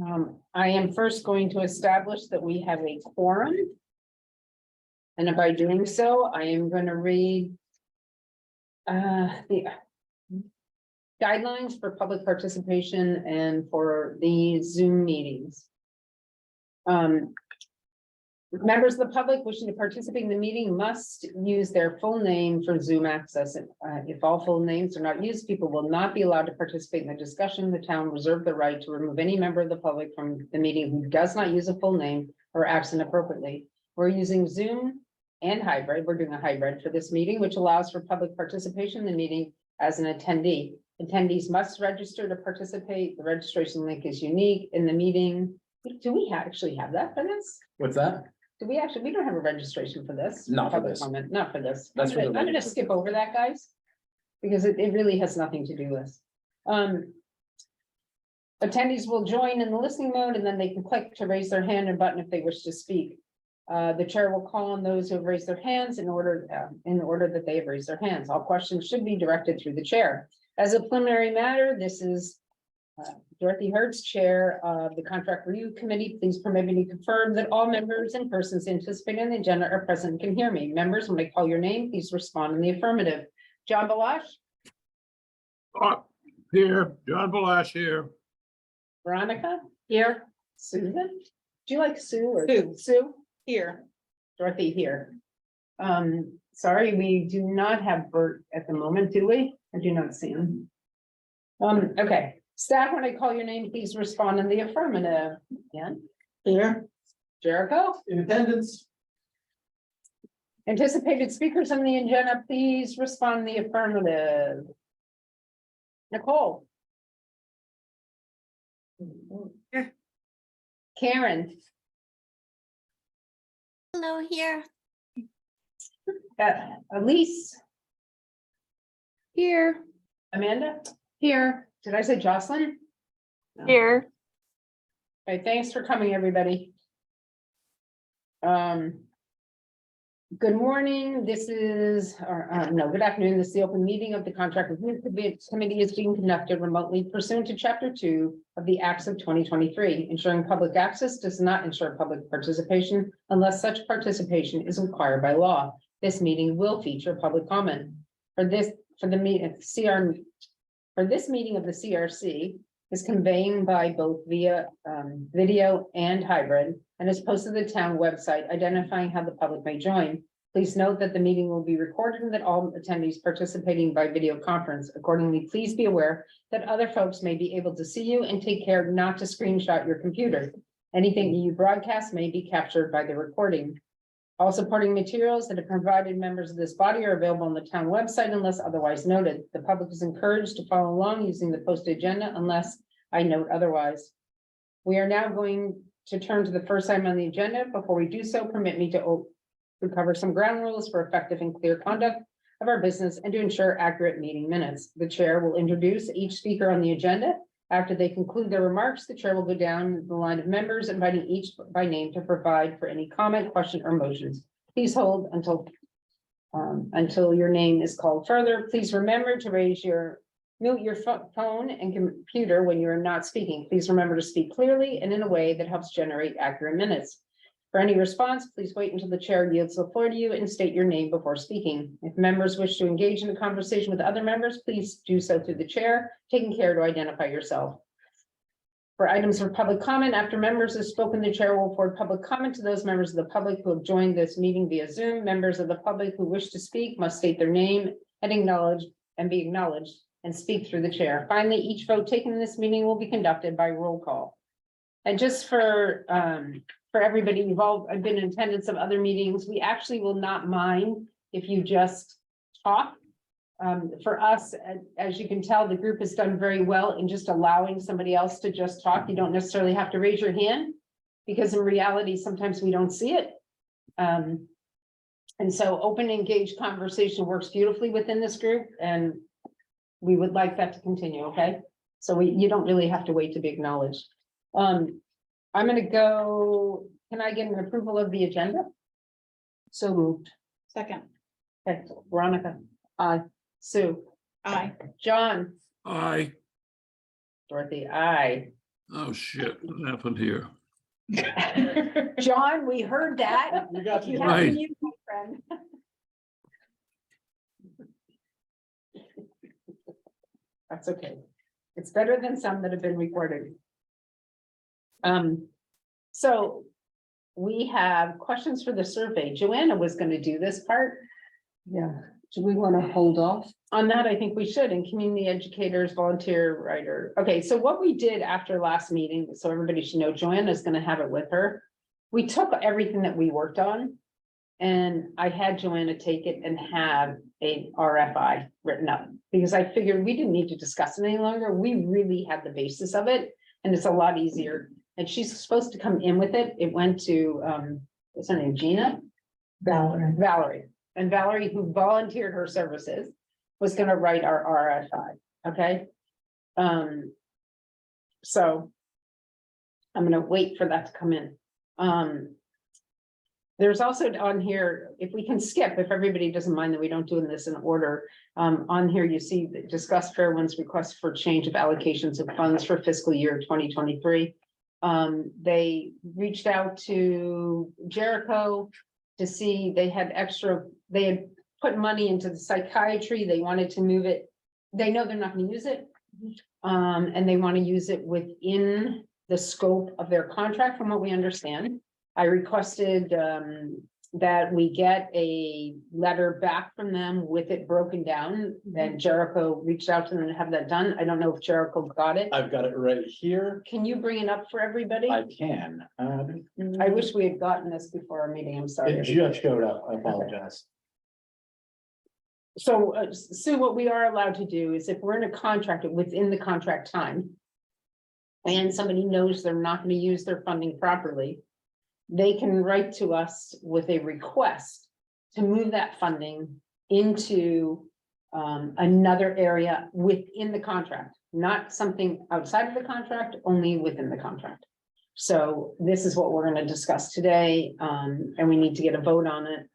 I am first going to establish that we have a quorum. And by doing so, I am going to read the guidelines for public participation and for the Zoom meetings. Members of the public wishing to participate in the meeting must use their full name for Zoom access. If all full names are not used, people will not be allowed to participate in the discussion. The town reserves the right to remove any member of the public from the meeting who does not use a full name or acts inappropriately. We're using Zoom and hybrid. We're doing a hybrid for this meeting, which allows for public participation in the meeting as an attendee. Attendees must register to participate. The registration link is unique in the meeting. Do we actually have that for this? What's that? We don't have a registration for this. Not for Public this. comment, not for this. That's for the I'm gonna regular. skip over that, guys. Because it really has nothing to do with. Attendees will join in the listening mode and then they can click to raise their hand and button if they wish to speak. The chair will call on those who have raised their hands in order that they have raised their hands. All questions should be directed through the chair. As a preliminary matter, this is Dorothy Hertz, Chair of the Contract Review Committee. Please permit me to confirm that all members and persons anticipating the agenda are present and can hear me. Members, when I call your name, please respond in the affirmative. John Balash, Here, John Balash here. Veronica, here. Susan, do you like Sue or Sue. Sue? Here. Dorothy here. Sorry, we do not have Bert at the moment, do we? I do not see him. Okay. Staff, when I call your name, please respond in the affirmative. Yeah, Here. Jericho, In attendance. anticipated speakers on the agenda, please respond in the affirmative. Nicole. Here. Karen, Hello, here. Elise, Here. Amanda, here. Did I say Jocelyn? No. Here. Okay, thanks for coming, everybody. Good morning, this is, good afternoon, this is the open meeting of the Contract Review Committee is being conducted remotely pursuant to Chapter 2 of the Acts of 2023. Ensuring public access does not ensure public participation unless such participation is required by law. This meeting will feature public comment. For this meeting of the CRC is conveying by both via video and hybrid and is posted to the town website identifying how the public may join. Please note that the meeting will be recorded and that all attendees participating by video conference. Accordingly, please be aware that other folks may be able to see you and take care not to screenshot your computer. Anything you broadcast may be captured by the recording. All supporting materials that are provided members of this body are available on the town website unless otherwise noted. The public is encouraged to follow along using the posted agenda unless I note otherwise. We are now going to turn to the first item on the agenda. Before we do so, permit me to cover some ground rules for effective and clear conduct of our business and to ensure accurate meeting minutes. The chair will introduce each speaker on the agenda. After they conclude their remarks, the chair will go down the line of members, inviting each by name to provide for any comment, question, or motions. Please hold until your name is called further. Please remember to mute your phone and computer when you are not speaking. Please remember to speak clearly and in a way that helps generate accurate minutes. For any response, please wait until the chair yields the floor to you and state your name before speaking. If members wish to engage in a conversation with other members, please do so through the chair, taking care to identify yourself. For items for public comment, after members have spoken, the chair will afford public comment to those members of the public who have joined this meeting via Zoom. Members of the public who wish to speak must state their name and be acknowledged and speak through the chair. Finally, each vote taken in this meeting will be conducted by roll call. And just for everybody, you've all been in attendance of other meetings. We actually will not mind if you just talk. For us, as you can tell, the group has done very well in just allowing somebody else to just talk. You don't necessarily have to raise your hand because in reality, sometimes we don't see it. And so open, engaged conversation works beautifully within this group, and we would like that to continue, okay? So you don't really have to wait to be acknowledged. I'm gonna go, can I get an approval of the agenda? So moved. Second. Okay, Veronica, aye. Sue, Aye. John, Aye. Dorothy, aye. Oh, shit, what happened here? John, we heard that. We got You you. have to Right. mute, my friend. That's okay. It's better than some that have been recorded. So we have questions for the survey. Joanna was gonna do this part. Yeah, do we want to hold off? On that, I think we should, and community educators, volunteer writer. Okay, so what we did after last meeting, so everybody should know, Joanna's gonna have it with her. We took everything that we worked on. And I had Joanna take it and have a RFI written up, because I figured we didn't need to discuss it any longer. We really had the basis of it, and it's a lot easier. And she's supposed to come in with it. It went to, what's her name, Gina? Valerie, and Valerie, who volunteered her services, was gonna write our RFI, okay? So I'm gonna wait for that to come in. There's also on here, if we can skip, if everybody doesn't mind that we don't do this in order, on here you see that discuss Fairwind's request for change of allocations of funds for fiscal year 2023. They reached out to Jericho to see, they had put money into the psychiatry, they wanted to move it. They know they're not gonna use it. And they want to use it within the scope of their contract, from what we understand. I requested that we get a letter back from them with it broken down. Then Jericho reached out to them to have that done. I don't know if Jericho got it. I've got it right here. Can you bring it up for everybody? I can. I wish we had gotten this before our meeting. I'm It sorry. just showed up. I apologize. So, Sue, what we are allowed to do is if we're in a contract within the contract time, and somebody knows they're not going to use their funding properly, they can write to us with a request to move that funding into another area within the contract, not something outside of the contract, only within the contract. So this is what we're going to discuss today, and we need to get a vote on it.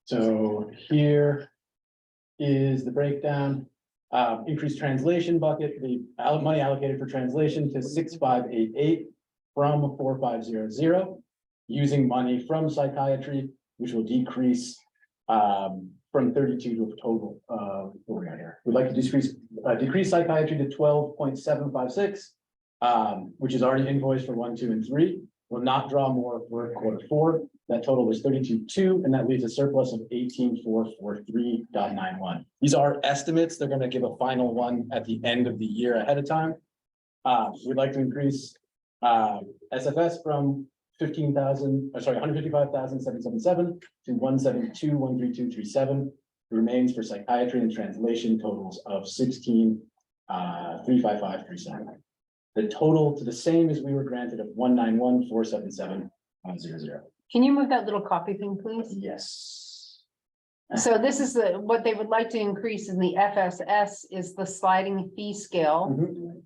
So here is the breakdown. Increased translation bucket, the money allocated for translation to 6588 from 4500. Using money from psychiatry, which will decrease from 32 to a total of what we got here. We'd like to decrease psychiatry to 12.756, which is already invoiced for 1, 2, and 3. Will not draw more for quarter 4. That total was 32.2, and that leaves a surplus of 18,443.91. These are estimates. They're going to give a final one at the end of the year ahead of time. We'd like to increase SFS from 155,777 to 172,132.37. Remains for psychiatry and translation totals of 16,355.37. The total to the same as we were granted of 191,477.00. Can you move that little copy thing, please? Yes. So this is what they would like to increase in the FSS is the sliding fee scale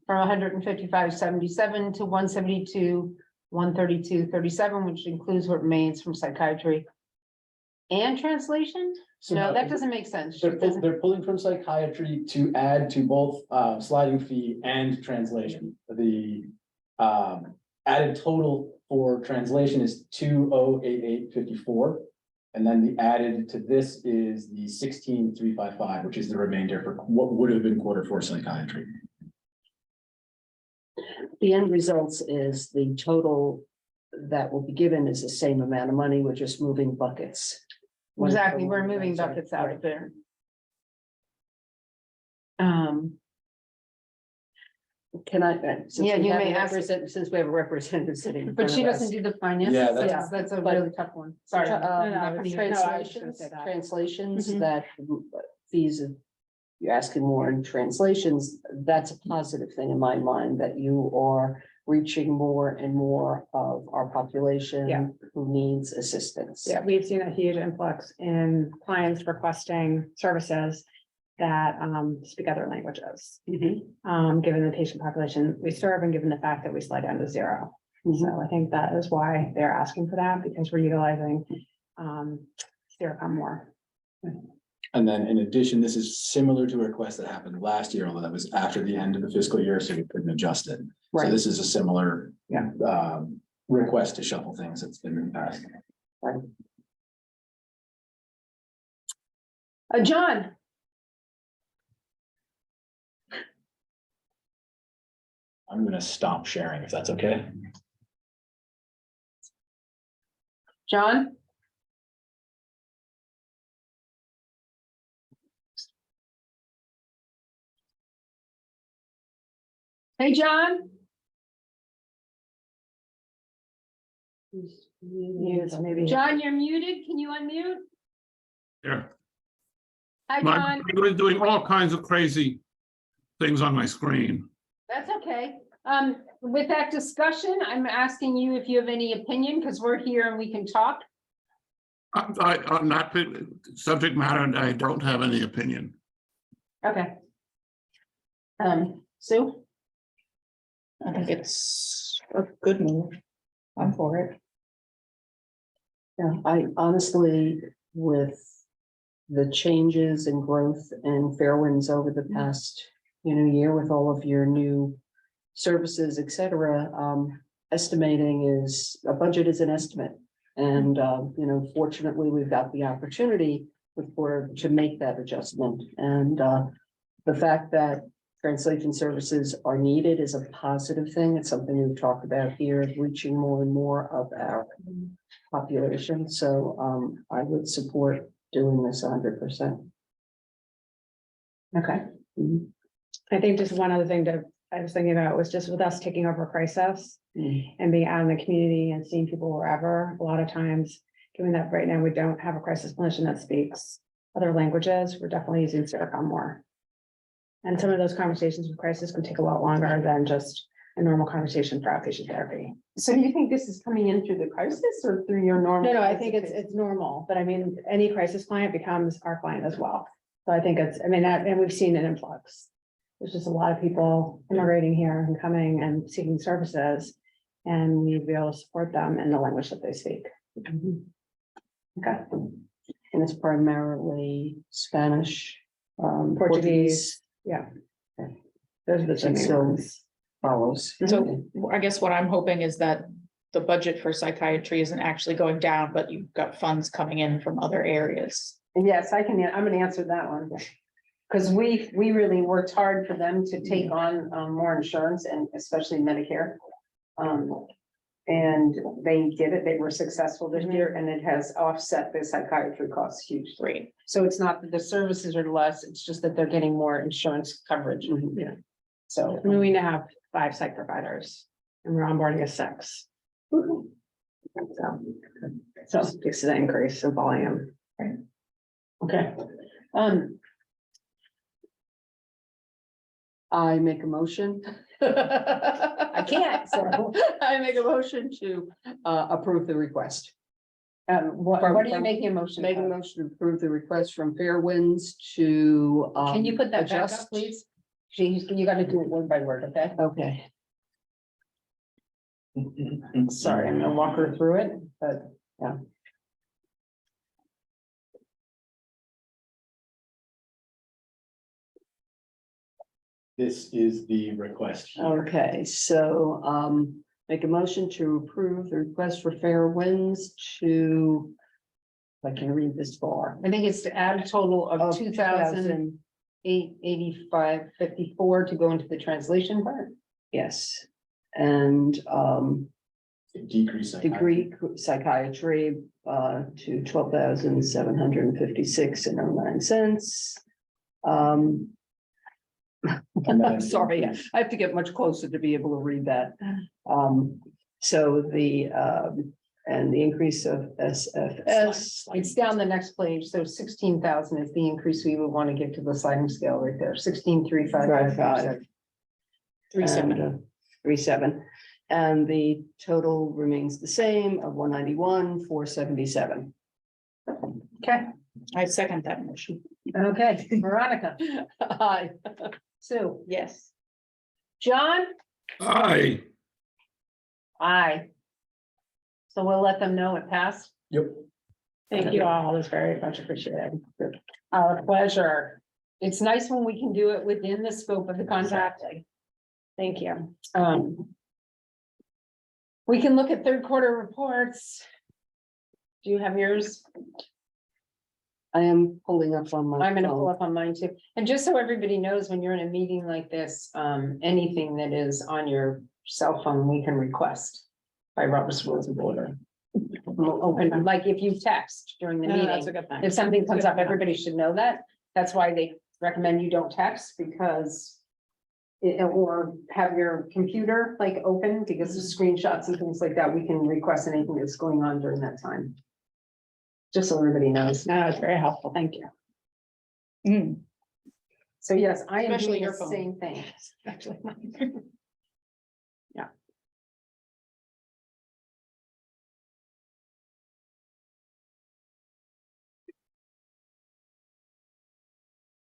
from 155.77 to 172.132.37, which includes what remains from psychiatry and translation. So No, that doesn't make sense. They're pulling from psychiatry to add to both sliding fee and translation. The added total for translation is 2088.54. And then the added to this is the 16,355, which is the remainder for what would have been quarter 4 psychiatry. The end results is the total that will be given is the same amount of money. We're just moving buckets. Exactly, we're moving buckets out of there. Can I? Yeah, you may ask- Since we have a representative sitting. in But front she of us. doesn't do the finance. Yeah, that's- That's a But- really tough one. Sorry. No, I'm not gonna use- Translations Mhm. that fees, you're asking more in translations, that's a positive thing in my mind, that you are reaching more and more of our Yeah. population who needs assistance. Yeah, we've seen a huge influx in clients requesting services that speak other languages. Given the patient population we serve and given the fact that we slide down to 0. So I think that is why they're asking for that, because we're utilizing Seracom more. And then in addition, this is similar to a request that happened last year, although that was after the end of the fiscal year, so we couldn't adjust it. So Right. this is a similar. Yeah. Request to shuffle things that's been in the past. John, I'm gonna stop sharing if that's okay. John? Hey, John? Yes, maybe. John, you're muted. Can you unmute? Yeah. Hi, My John. computer is doing all kinds of crazy things on my screen. That's okay. With that discussion, I'm asking you if you have any opinion, because we're here and we can talk. On that subject matter, I don't have any opinion. Okay. Sue? I think it's a good move. I'm for it. Yeah, I honestly, with the changes and growth and Fairwinds over the past, year with all of your new services, et cetera, estimating is, a budget is an estimate. And, fortunately, we've got the opportunity to make that adjustment. And, the fact that translation services are needed is a positive thing. It's something we've talked about here, reaching more and more of our population. So, I would support doing this 100%. Okay. I think just one other thing I was thinking about was just with us taking over crisis and being out in the community and seeing people wherever, a lot of times, given that right now we don't have a crisis clinician that speaks other languages, we're definitely using Seracom more. And some of those conversations with crisis can take a lot longer than just a normal conversation for outpatient therapy. So do you think this is coming in through the crisis or through your normal? No, I think it's normal, but I mean, any crisis client becomes our client as well. So I think and we've seen an influx. There's just a lot of people immigrating here and coming and seeking services. And we need to be able to support them in the language that they speak. Okay. And it's primarily Spanish, Portuguese. Yeah. Okay. Those are the two main So- ones. follows. So I guess what I'm hoping is that the budget for psychiatry isn't actually going down, but you've got funds coming in from other areas. Yes, I'm gonna answer that one. Because we really worked hard for them to take on more insurance and especially Medicare. And they did it, they were successful this year and it has offset the psychiatry costs hugely. Great. So it's not that the services are less, it's just that they're getting more insurance coverage. Mhm. So. I mean, we now have 5 psych providers and we're onboarding a 6. So speaks to the increase in volume. Okay. I make a motion. I can't, so. I make a motion to approve the request. What are you making a motion? Make a of? motion to approve the request from Fairwinds to. Can you put that back up, adjust- please? Geez, you gotta do it word by word, okay? Okay, Sorry, I'm gonna walk her through it, but yeah. This is the request. here. okay, so make a motion to approve the request for Fairwinds to. If I can read this far. I think it's to add a total of Of 2,885.54 to go into the translation part. Yes, and Decrease. degree psychiatry to 12,756 and 09 cents. I'm sorry, I have to get much closer to be able to read that. So and the increase of SFS. It's down the next page, so 16,000 is the increase we would want to give to the sliding scale right there, 16,355. 37. And the total remains the same of 191,477. Okay, I second that motion. okay, Veronica, Aye. Sue, Yes. John, Aye. aye. So we'll let them know it passed. Yep. Thank you all, it's very much appreciated. Our pleasure. It's nice when we can do it within the scope of the contract. Exactly. Thank you. We can look at third quarter reports. Do you have yours? I am pulling up on my. I'm gonna pull phone. up on mine too. And just so everybody knows, when you're in a meeting like this, anything that is on your cell phone, we can request by Robert's Rules of Order. We'll open, like if you text during the No, that's a meeting, good thing. if something comes Good up, to know. everybody should know that. That's why they recommend you don't text, because or have your computer like open, because of screenshots and things like that, we can request anything that's going on during that time. Just so everybody knows. No, it's very helpful. Thank you. Mm, So yes, I am Especially doing your the phone. same thing. Actually.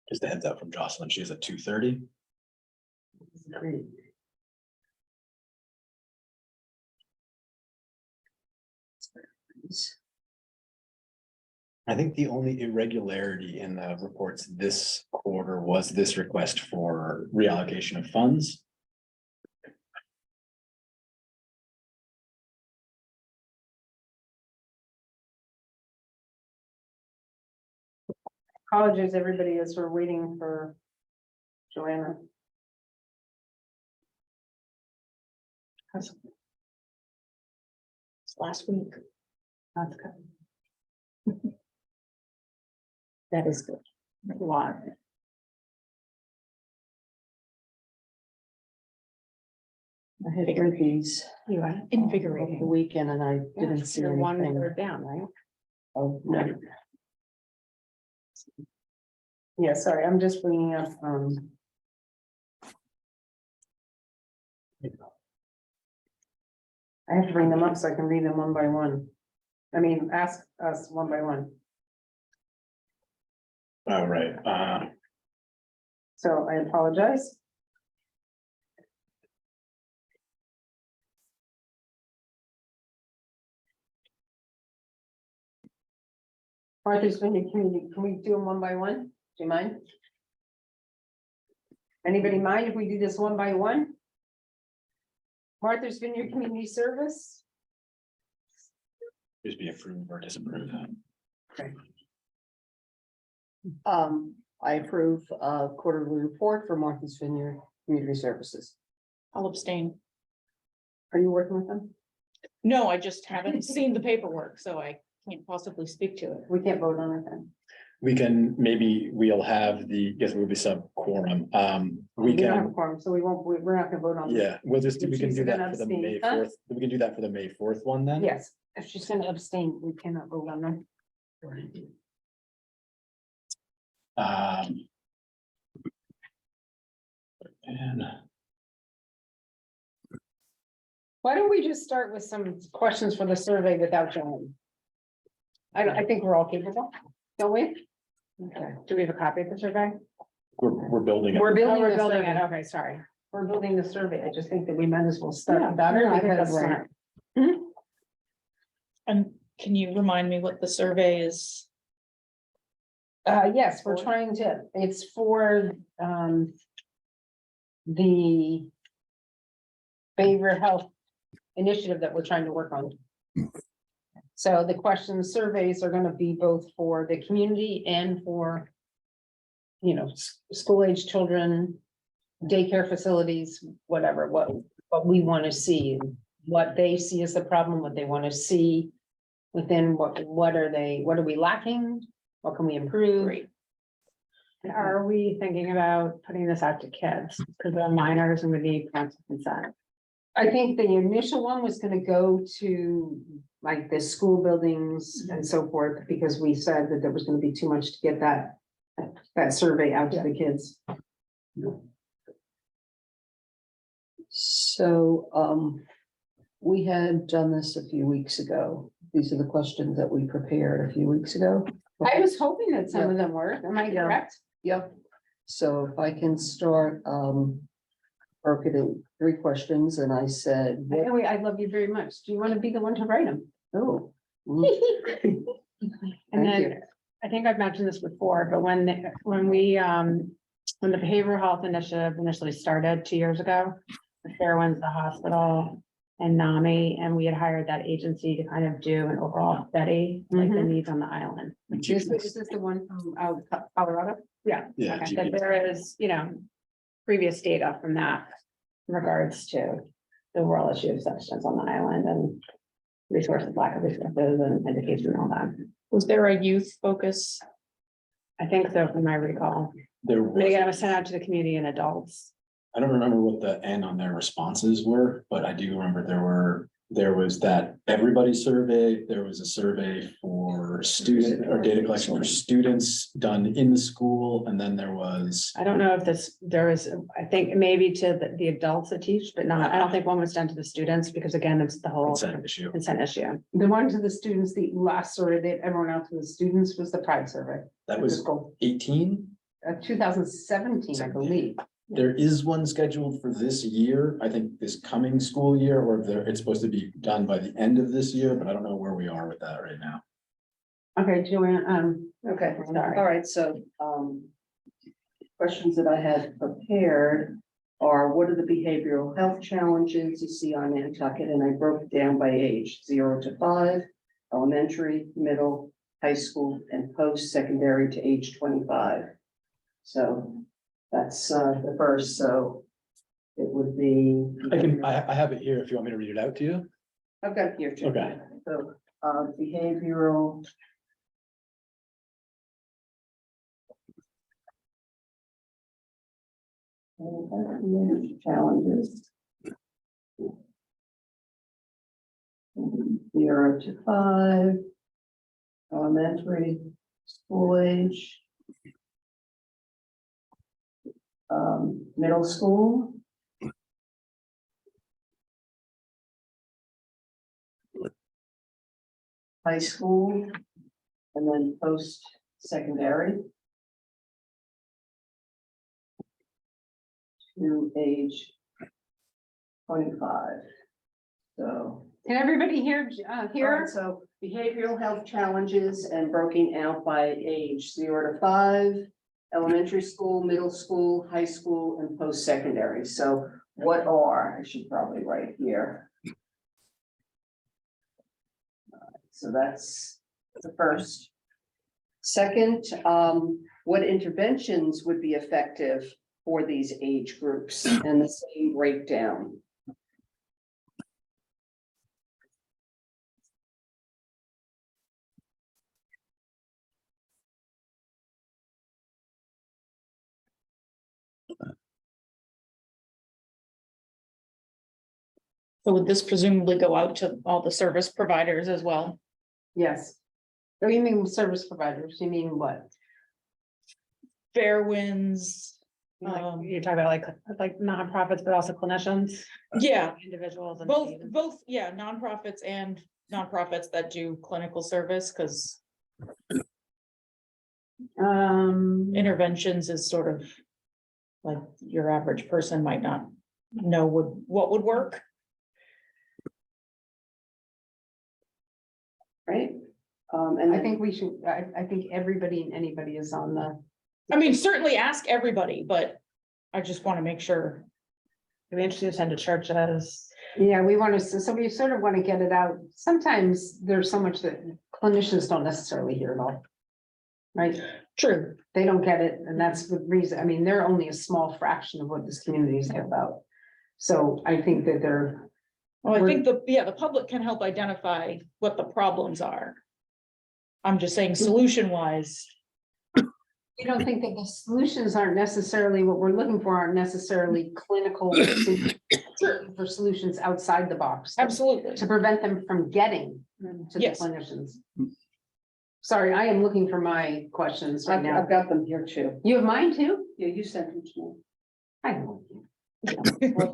Just a heads up from Jocelyn, she has a 2:30. Great. I think the only irregularity in the reports this quarter was this request for reallocation of funds. Apologies, everybody, as we're waiting for Joanna. it's last week. That's good. That is good. A lot. I had read these You are over Invigorating. the weekend and I didn't see You're one anything. word down, right? Oh, no. Yeah, sorry, I'm just bringing up, I have to bring them up so I can read them one by one. I mean, ask us one by one. Oh, right, So I apologize. Martha's Vineyard Community, can we do them one by one? Do you mind? Anybody mind if we do this one by one? Martha's Vineyard Community Service? just be approved or disapproved. I approve quarterly report for Martha's Vineyard Community Services. I'll abstain. Are you working with them? No, I just haven't seen the paperwork, so I can't possibly speak to it. We can't vote on it then. We can, maybe we'll have the, yes, we'll be sub quorum, we We don't have a can, quorum, so we're not gonna vote on. it. yeah, we'll just, we can She's do gonna that for the abstain, May huh? 4th, we can do that for the May 4th one then. Yes, if she's gonna abstain, we cannot vote on them. And Why don't we just start with some questions for the survey without Joan? I think we're all capable, don't we? Okay. Do we have a copy of the survey? we're building it. We're Oh, building we're the building it. survey. Okay, sorry. We're building the survey. I just think that we might as well start Yeah, without no, I her think that's because. smart. And can you remind me what the survey is? Yes, we're For? trying to, it's for, the behavioral health initiative that we're trying to work on. So the question surveys are gonna be both for the community and for, you know, school age children, daycare facilities, whatever, what we want to see, what they see as the problem, what they want to see within what are we lacking? What can we improve? Great. Are we thinking about putting this out to kids? Because they're minors and we need parental consent. I think the initial one was gonna go to like the school buildings and so forth, because we said that there was gonna be too much to get that survey out to the kids. So, we had done this a few weeks ago. These are the questions that we prepared a few weeks ago. I was hoping that some of them were, am I Yeah. correct? Yep. So if I can start, broke it in 3 questions and I said, what, Anyway, I love you very much. Do you want to be the one to write them? oh. And Thank then, you. I think I've mentioned this before, but when the behavioral health initiative initially started 2 years ago, the Fairwinds, the hospital, and NAMI, and we had hired that agency to kind of do an overall study, like the needs on the island. Is this the one from out Colorado? Yeah. Yeah. Okay, that there is, previous data from that in regards to the overall issue of substance on the island and resources, lack of resources and education and all that. Was there a youth focus? I think so, from my recall. There But again, it was was, sent out to the community and adults. I don't remember what the N on their responses were, but I do remember there was that everybody survey, there was a survey for student or data collection for students done in the school, and then there was. I don't know if there is, I think maybe to the adults that teach, but not, I don't think one was done to the students, because again, it's the whole Consent issue. consent issue. The one to the students, the last survey that everyone else to the students was the Pride survey. That was 18. 2017, I believe. There is one scheduled for this year, I think this coming school year, or it's supposed to be done by the end of this year, but I don't know where we are with that right now. Okay, Joanne, Okay, Sorry. all right, so, questions that I had prepared are, what are the behavioral health challenges you see on Nantucket? And I broke it down by age, 0 to 5, elementary, middle, high school, and post-secondary to age 25. So that's, the first, so it would be. I have it here if you want me to read it out to you. I've got it here too. Okay. So, behavioral. Challenges. 0 to 5. Elementary, school age. Middle school. High school, and then post-secondary. To age 25. So. can everybody hear, Alright, here? so behavioral health challenges and broken out by age 0 to 5. Elementary school, middle school, high school, and post-secondary. So what are, I should probably write here. So that's the first. Second, what interventions would be effective for these age groups, and the same breakdown? So would this presumably go out to all the service providers as well? Yes. Oh, you mean service providers, you mean what? Fairwinds, You're talking about like nonprofits, but also clinicians, yeah, individuals and. both, yeah, nonprofits and nonprofits that do clinical service, because interventions is sort of like your average person might not know what would work. Right? And I think we should, I think everybody and anybody is on the, I mean, certainly ask everybody, but I just want to make sure. It'd be interesting to send to churches. yeah, we want to, so we sort of want to get it out. Sometimes there's so much that clinicians don't necessarily hear it all. Right? True. They don't get it, and that's the reason, I mean, they're only a small fraction of what this community is about. So I think that they're, Well, I think the public can help identify what the problems are. I'm just saying solution wise, we don't think that the solutions aren't necessarily, what we're looking for aren't necessarily clinical for solutions outside the box. absolutely. To prevent them from getting to the Yes. clinicians. Sorry, I am looking for my questions right now. I've got them here too. You have mine too? Yeah, you sent them to me. I know.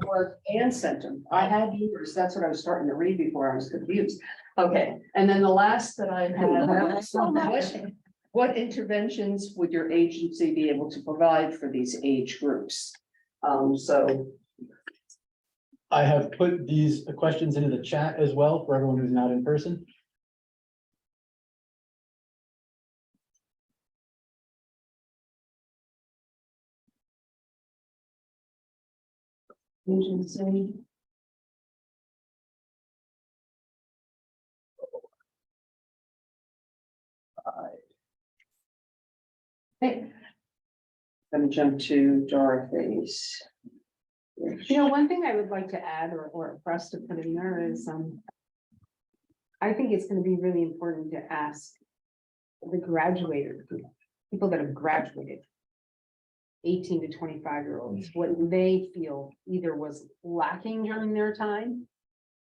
Or Ann sent them. I had yours. That's what I was starting to read before I was confused. Okay, and then the last that I have. What interventions would your agency be able to provide for these age groups? So, I have put these questions into the chat as well for everyone who's not in person. Agency. Okay. Gonna jump to Dorothy's. You know, one thing I would like to add or for us to put in there is, I think it's gonna be really important to ask the graduated group, people that have graduated. 18 to 25-year-olds, what they feel either was lacking during their time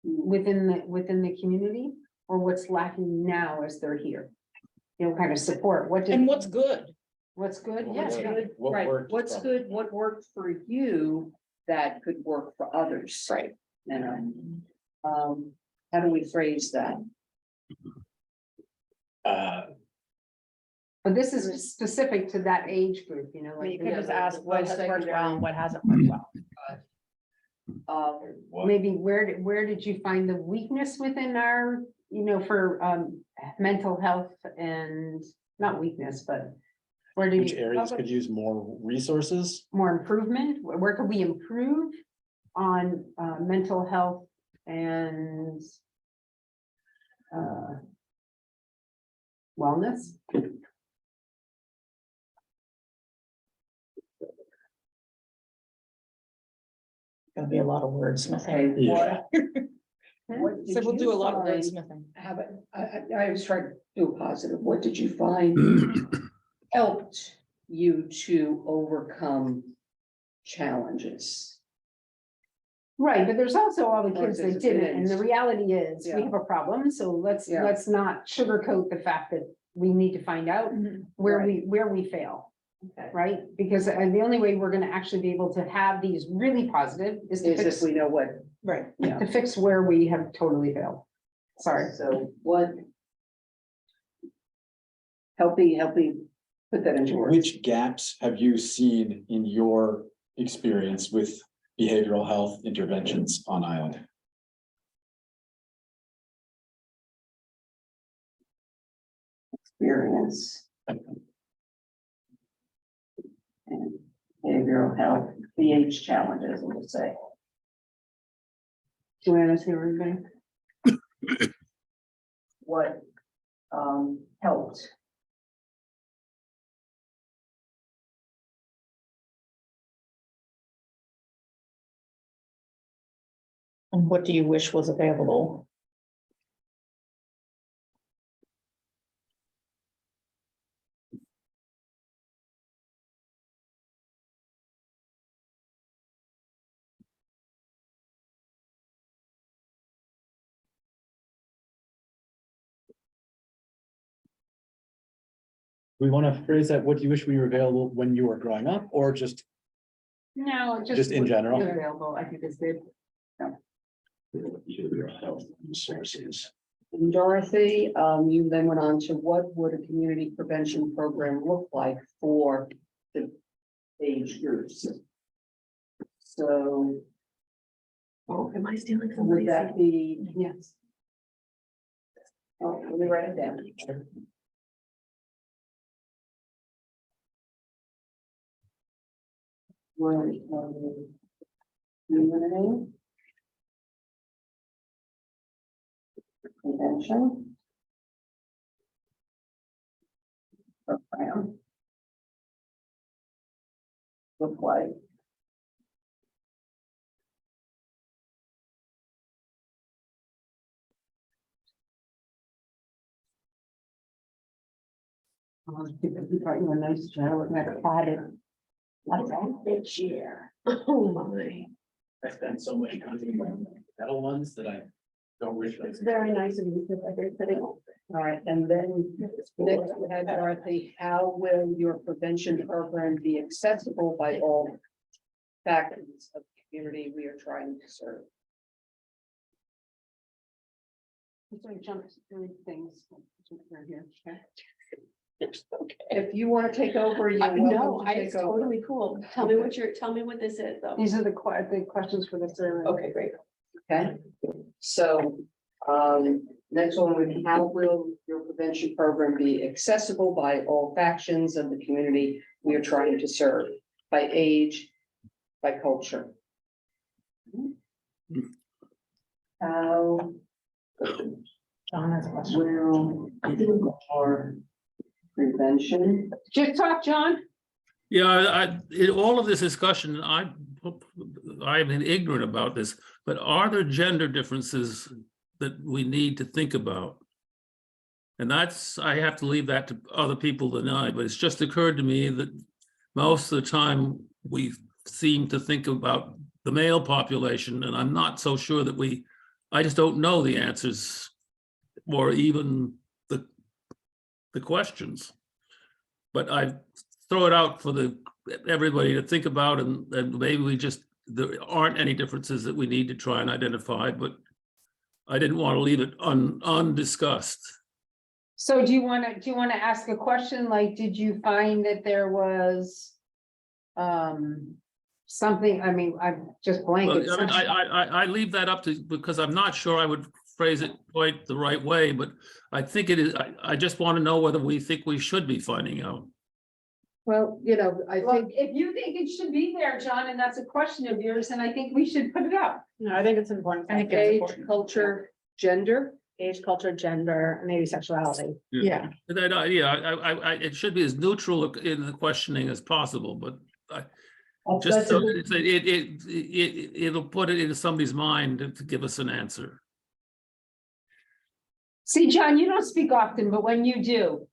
within the community, or what's lacking now as they're here. You know, kind of support, And what's good? what's good, What's yes, good? What Right, worked what's from- good, what worked for you that could work for others? Right. You know, how do we phrase that? but this is specific to that age group, you know, like. You could just ask what has worked well and what hasn't worked well. What- Maybe where did you find the weakness within our, you know, for mental health and, not weakness, but. Where do Which you, areas could use more resources? more improvement, where could we improve on mental health and wellness? Gonna be a lot of wordsmithing. Okay, Yeah. what did So we'll do you a lot of find- wordsmithing. Have it, I was trying to do a positive. What did you find helped you to overcome challenges? Right, but there's also all the Or kids does that it didn't, and the end? reality is, we Yeah. have a problem, so let's Yeah. not sugarcoat the fact that we need to find out where we fail, Okay. right? Because the only way we're gonna actually be able to have these really positive is to Is if fix, we know what, Right. yeah. to fix where we have totally failed. Sorry. So what? Help me put that into words. Which gaps have you seen in your experience with behavioral health interventions on island? Experience. And behavioral health, BH challenges, we'll say. Joanna's here, everybody. What helped? And what do you wish was available? We want to phrase that, what do you wish we were available when you were growing up, or just No, Just in general? Available, I think it's good. behavioral health resources? And Dorothy, you then went on to what would a community prevention program look like for the age groups? So Oh, am I stealing would that be, Yes. oh, let me write it down. Right, community prevention program look like. You got you a nice job, that padded. That's all this year. Oh, my. I spent so much time on metal ones that I don't wish. It's very nice of you to put everything. All right, and then next we had Dorothy, how will your prevention program be accessible by all factors of the community we are trying to serve? So jump through things. Right here, okay? If you want to take over, you're No, welcome to it's take over. totally cool. Tell me what this is though. These are the questions for the survey. Okay, great. Okay, so, next one would be, how will your prevention program be accessible by all factions of the community we are trying to serve? By age, by culture? How John has a question. will our prevention? Just talk, John. Yeah, in all of this discussion, I've been ignorant about this, but are there gender differences that we need to think about? And that's, I have to leave that to other people than I, but it's just occurred to me that most of the time we seem to think about the male population, and I'm not so sure that I just don't know the answers or even the questions. But I throw it out for everybody to think about, and maybe there aren't any differences that we need to try and identify, but I didn't want to leave it undiscussed. So do you want to ask a question? Like, did you find that there was something, I mean, I'm just blank. Well, I mean, I leave that up to, because I'm not sure I would phrase it quite the right way, but I think it is, I just want to know whether we think we should be finding out. Well, I Well, think, if you think it should be there, John, and that's a question of yours, then I think we should put it up. No, I think it's important. I think it's age, important. culture, gender. Age, culture, gender, maybe sexuality. Yeah, It should be as neutral in the questioning as possible, but just That's a so good- it'll put it into somebody's mind to give us an answer. See, John, you don't speak often, but when you do,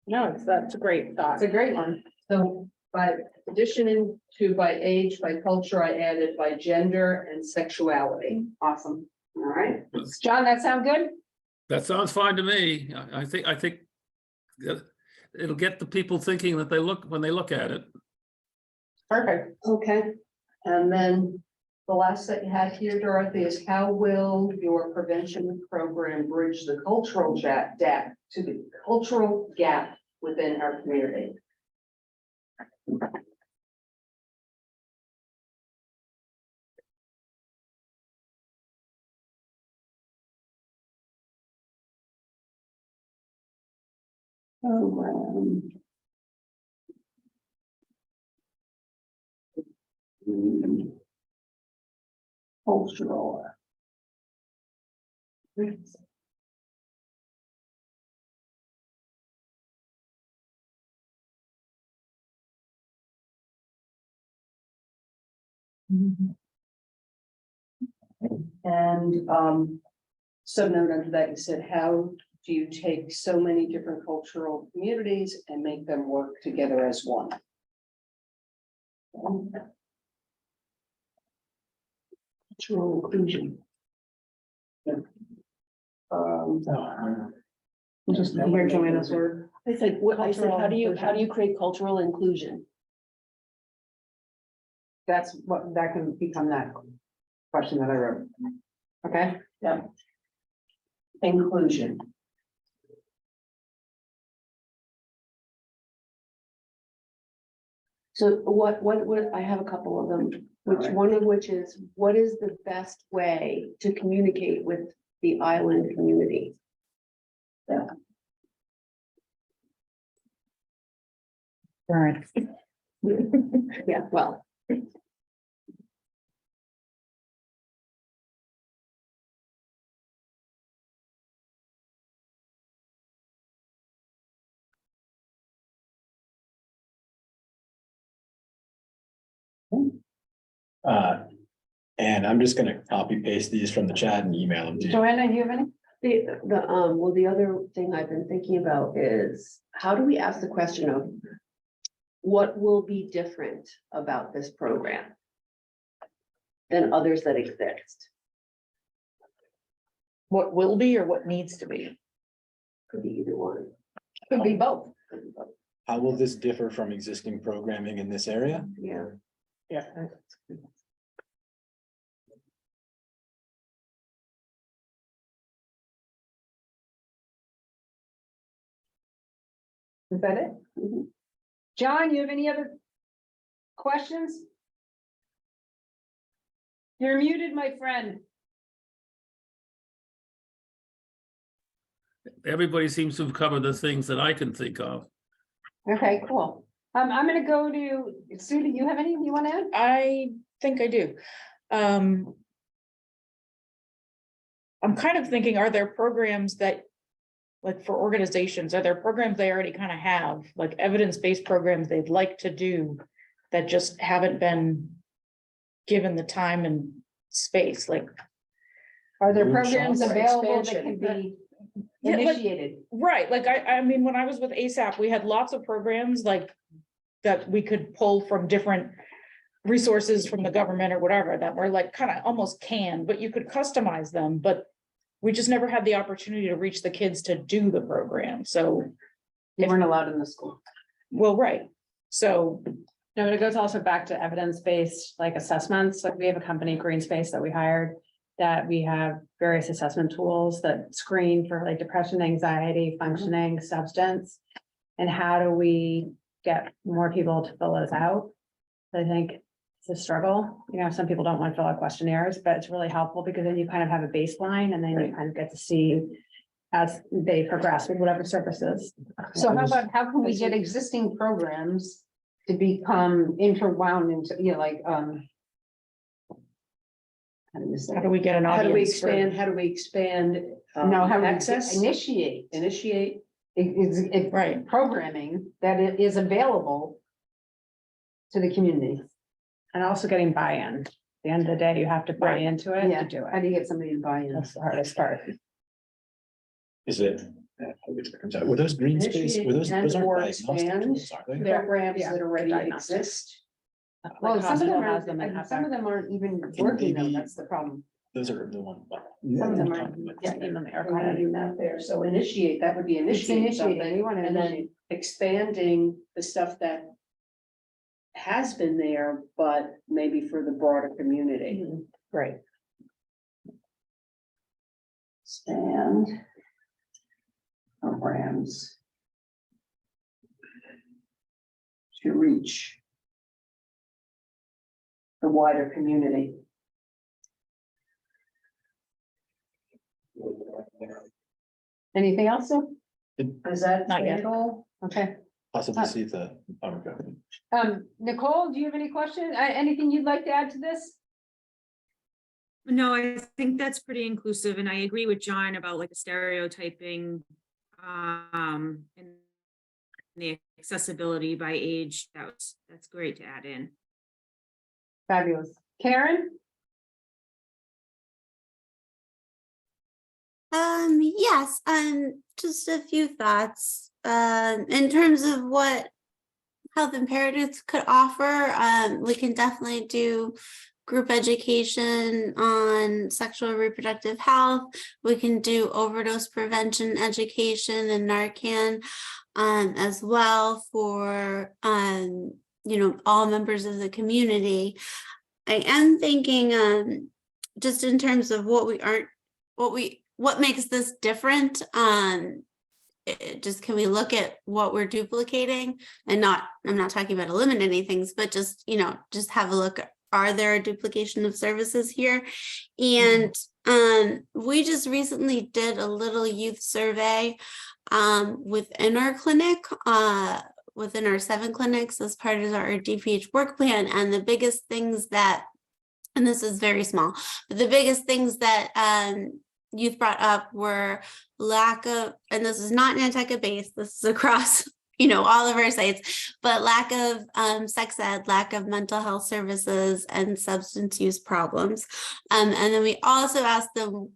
No, that's a great thought. it's a great one. So by addition to by age, by culture, I added by gender and sexuality. Awesome. All right. John, that sound good? That sounds fine to me. I think that it'll get the people thinking that when they look at it. Perfect. Okay. And then the last that you had here, Dorothy, is how will your prevention program bridge the cultural gap within our community? Program. Cultural. And subnote under that, you said, how do you take so many different cultural communities and make them work together as one? Cultural inclusion. Just hear Joanna's word. I said, how do you create cultural inclusion? That's what, that can become that question that I wrote. Okay, Yeah. Inclusion. So what, I have a couple of them, one of which is, what is the best way to communicate with the island community? Yeah. Right. Yeah, well. And I'm just gonna copy paste these from the chat and email them to you. Joanna, do you have any? The other thing I've been thinking about is, how do we ask the question of what will be different about this program than others that exist? what will be or what needs to be? Could be either one. Could be both. How will this differ from existing programming in this area? Yeah. Yeah. Is that it? Mhm. John, you have any other questions? You're muted, my friend. Everybody seems to have covered the things that I can think of. Okay, cool. I'm gonna go to Sue. Do you have anything you want to add? I think I do. I'm kind of thinking, are there programs that, like for organizations, are there programs they already kind of have, like evidence-based programs they'd like to do that just haven't been given the time and space, like, Are there Moonshots. programs available that Expansion. can be Yeah, like- initiated? right, like I mean, when I was with ASAP, we had lots of programs like that we could pull from different resources from the government or whatever that were like kind of almost canned, but you could customize them, but we just never had the opportunity to reach the kids to do the program, so, You weren't allowed in the school. well, right, so, No, but it goes also back to evidence-based like assessments. Like we have a company, Green Space, that we hired. That we have various assessment tools that screen for like depression, anxiety, functioning, substance. And how do we get more people to fill those out? I think it's a struggle. You know, some people don't want to fill out questionnaires, but it's really helpful because then you kind of have a baseline and then you kind of get to see as they progress with whatever services. So how about, how can we get existing programs to become interwound into, you know, like, how do you say? how do we get an How do we audience? for- expand, how do we expand? No, how do we access, initiate, initiate, it's Right, programming that it is available to the community. And also getting buy-in. At the end of the day, you have to buy Right. into it Yeah. to do How it. do you get somebody to buy in? That's the hardest part. Is it? Were those green space, were those Initiate aren't and/or diagnostic expand tools, are they? programs yeah, that already diagnostic. exist. Well, Like some of them hospital are, has them in some of Epic. them aren't even working though, maybe- that's the problem. Those are the ones. Some of them are, Yeah, even the We're gonna do that there, so initiate, that would be It's initiate initiating, something, you want to and then initiate. expanding the stuff that has been there, but maybe for the broader community. right, Expand programs to reach the wider community. Anything else? Sue? Is that Not yet. all? Okay. Possibly see the, oh, okay. Nicole, do you have any questions? Anything you'd like to add to this? No, I think that's pretty inclusive, and I agree with John about like the stereotyping. And the accessibility by age, that's great to add in. Fabulous. Karen? Yes, just a few thoughts. In terms of what health imperatives could offer, we can definitely do group education on sexual and reproductive health. We can do overdose prevention education and Narcan as well for all members of the community. I am thinking just in terms of what makes this different. Just can we look at what we're duplicating and I'm not talking about eliminating things, but just have a look. Are there a duplication of services here? And we just recently did a little youth survey within our clinic, within our 7 clinics as part of our DPH work plan. And the biggest things that, and this is very small, but the biggest things that youth brought up were lack of, and this is not Nantucket based, this is across all of our sites, but lack of sex ed, lack of mental health services and substance use problems. And then we also asked them,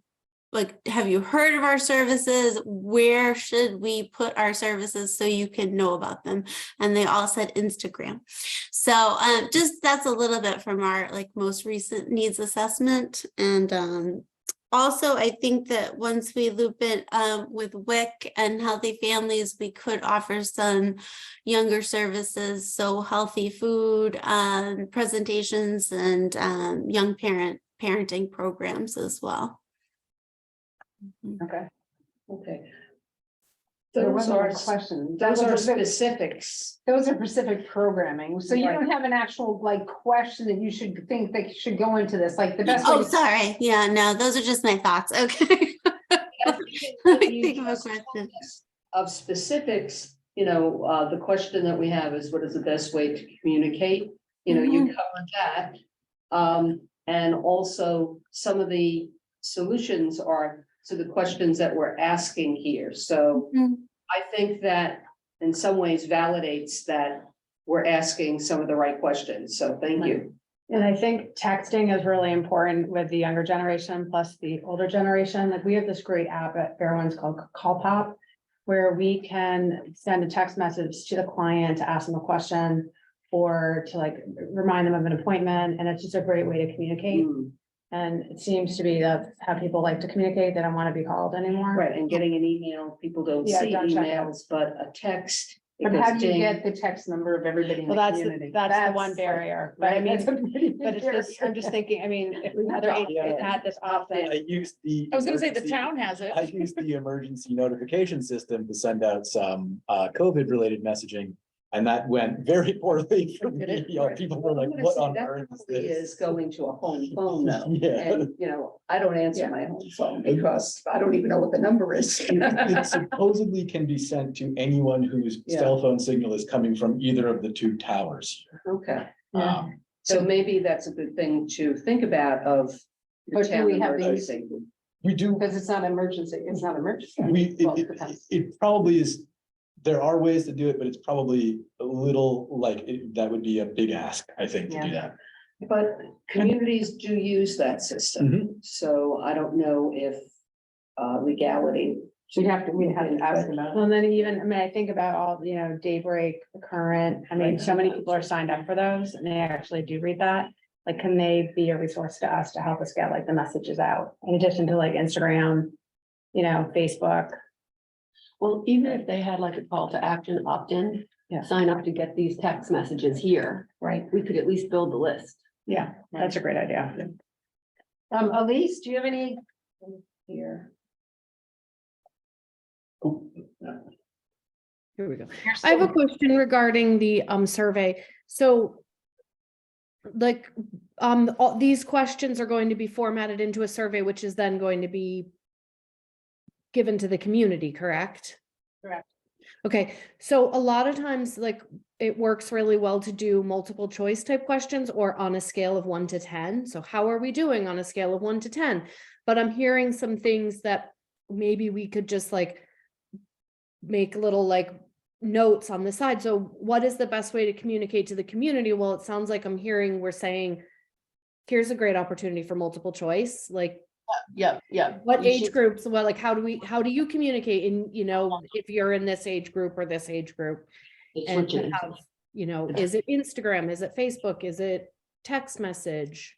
like, have you heard of our services? Where should we put our services so you can know about them? And they all said Instagram. So just that's a little bit from our most recent needs assessment. And also, I think that once we loop it with WIC and Healthy Families, we could offer some younger services. So healthy food presentations and young parenting programs as well. Okay. Okay. There Those wasn't are, a question. those are specific. specifics. Those are specific programming, so you Right. don't have an actual question that you should think that should go into this, like the best way. Oh, sorry. Yeah, no, those are just my thoughts. Okay. Let me think of a question. Of specifics, the question that we have is what is the best way to communicate? You covered that. And also some of the solutions are to the questions that we're asking here. So Mhm. I think that in some ways validates that we're asking some of the right questions. So thank you. And I think texting is really important with the younger generation plus the older generation. Like we have this great app at Fairwinds called Call Pop, where we can send a text message to the client to ask them a question or to like remind them of an appointment. And it's just a great way to communicate. And it seems to be that's how people like to communicate. They don't want to be called anymore. Right, and getting an email, people don't Yeah, see don't check it. emails, but a text. it But how goes do you ding. get the text number of everybody in Well, the that's, community? that's the one barrier, but I Right, mean, that's a pretty big but it's just, I'm just thinking, I mean, if other agencies had this option. I used the. I was gonna say the emergency- town has it. I used the emergency notification system to send out some COVID related messaging. And that went very poorly for me. You know, people were like, I'm gonna what say on that earth is probably this? Is going to a home phone though. Yeah. And, you know, I don't answer Yeah. my home phone because I don't even know what the number is. It supposedly can be sent to anyone whose Yeah. cell phone signal is coming from either of the two towers. Okay, Yeah. so maybe that's a good thing to think about of. the But do town we have these- emergency. We do, Because it's not emergency, it's not emergency. we, Well, it depends. it probably is, there are ways to do it, but it's probably a little like, that would be a big ask, I think, to do that. But communities do use that system, so I don't know if legality. We'd have to ask about it. Well, and then even, I mean, I think about all, you know, Daybreak, The Current, I mean, so many people are signed up for those and they actually do read that. Like, can they be a resource to us to help us get like the messages out in addition to like Instagram, you know, Facebook? Well, even if they had like a call to action opt-in, Yeah. sign up to get these text messages here, Right. we could at least build the list. Yeah, that's a great idea. Elise, do you have any? Here. Here we go. I have a question regarding the survey. So like all these questions are going to be formatted into a survey, which is then going to be given to the community, correct? Correct. Okay, so a lot of times, like, it works really well to do multiple choice type questions or on a scale of 1 to 10. So how are we doing on a scale of 1 to 10? But I'm hearing some things that maybe we could just like make little like notes on the side. So what is the best way to communicate to the community? Well, it sounds like I'm hearing we're saying, here's a great opportunity for multiple choice, like Yeah. what You age should- groups, well, like how do you communicate in, you know, if you're in this age group or this age group? It's And what you- to have, you know, is it Instagram, is it Facebook, is it text message?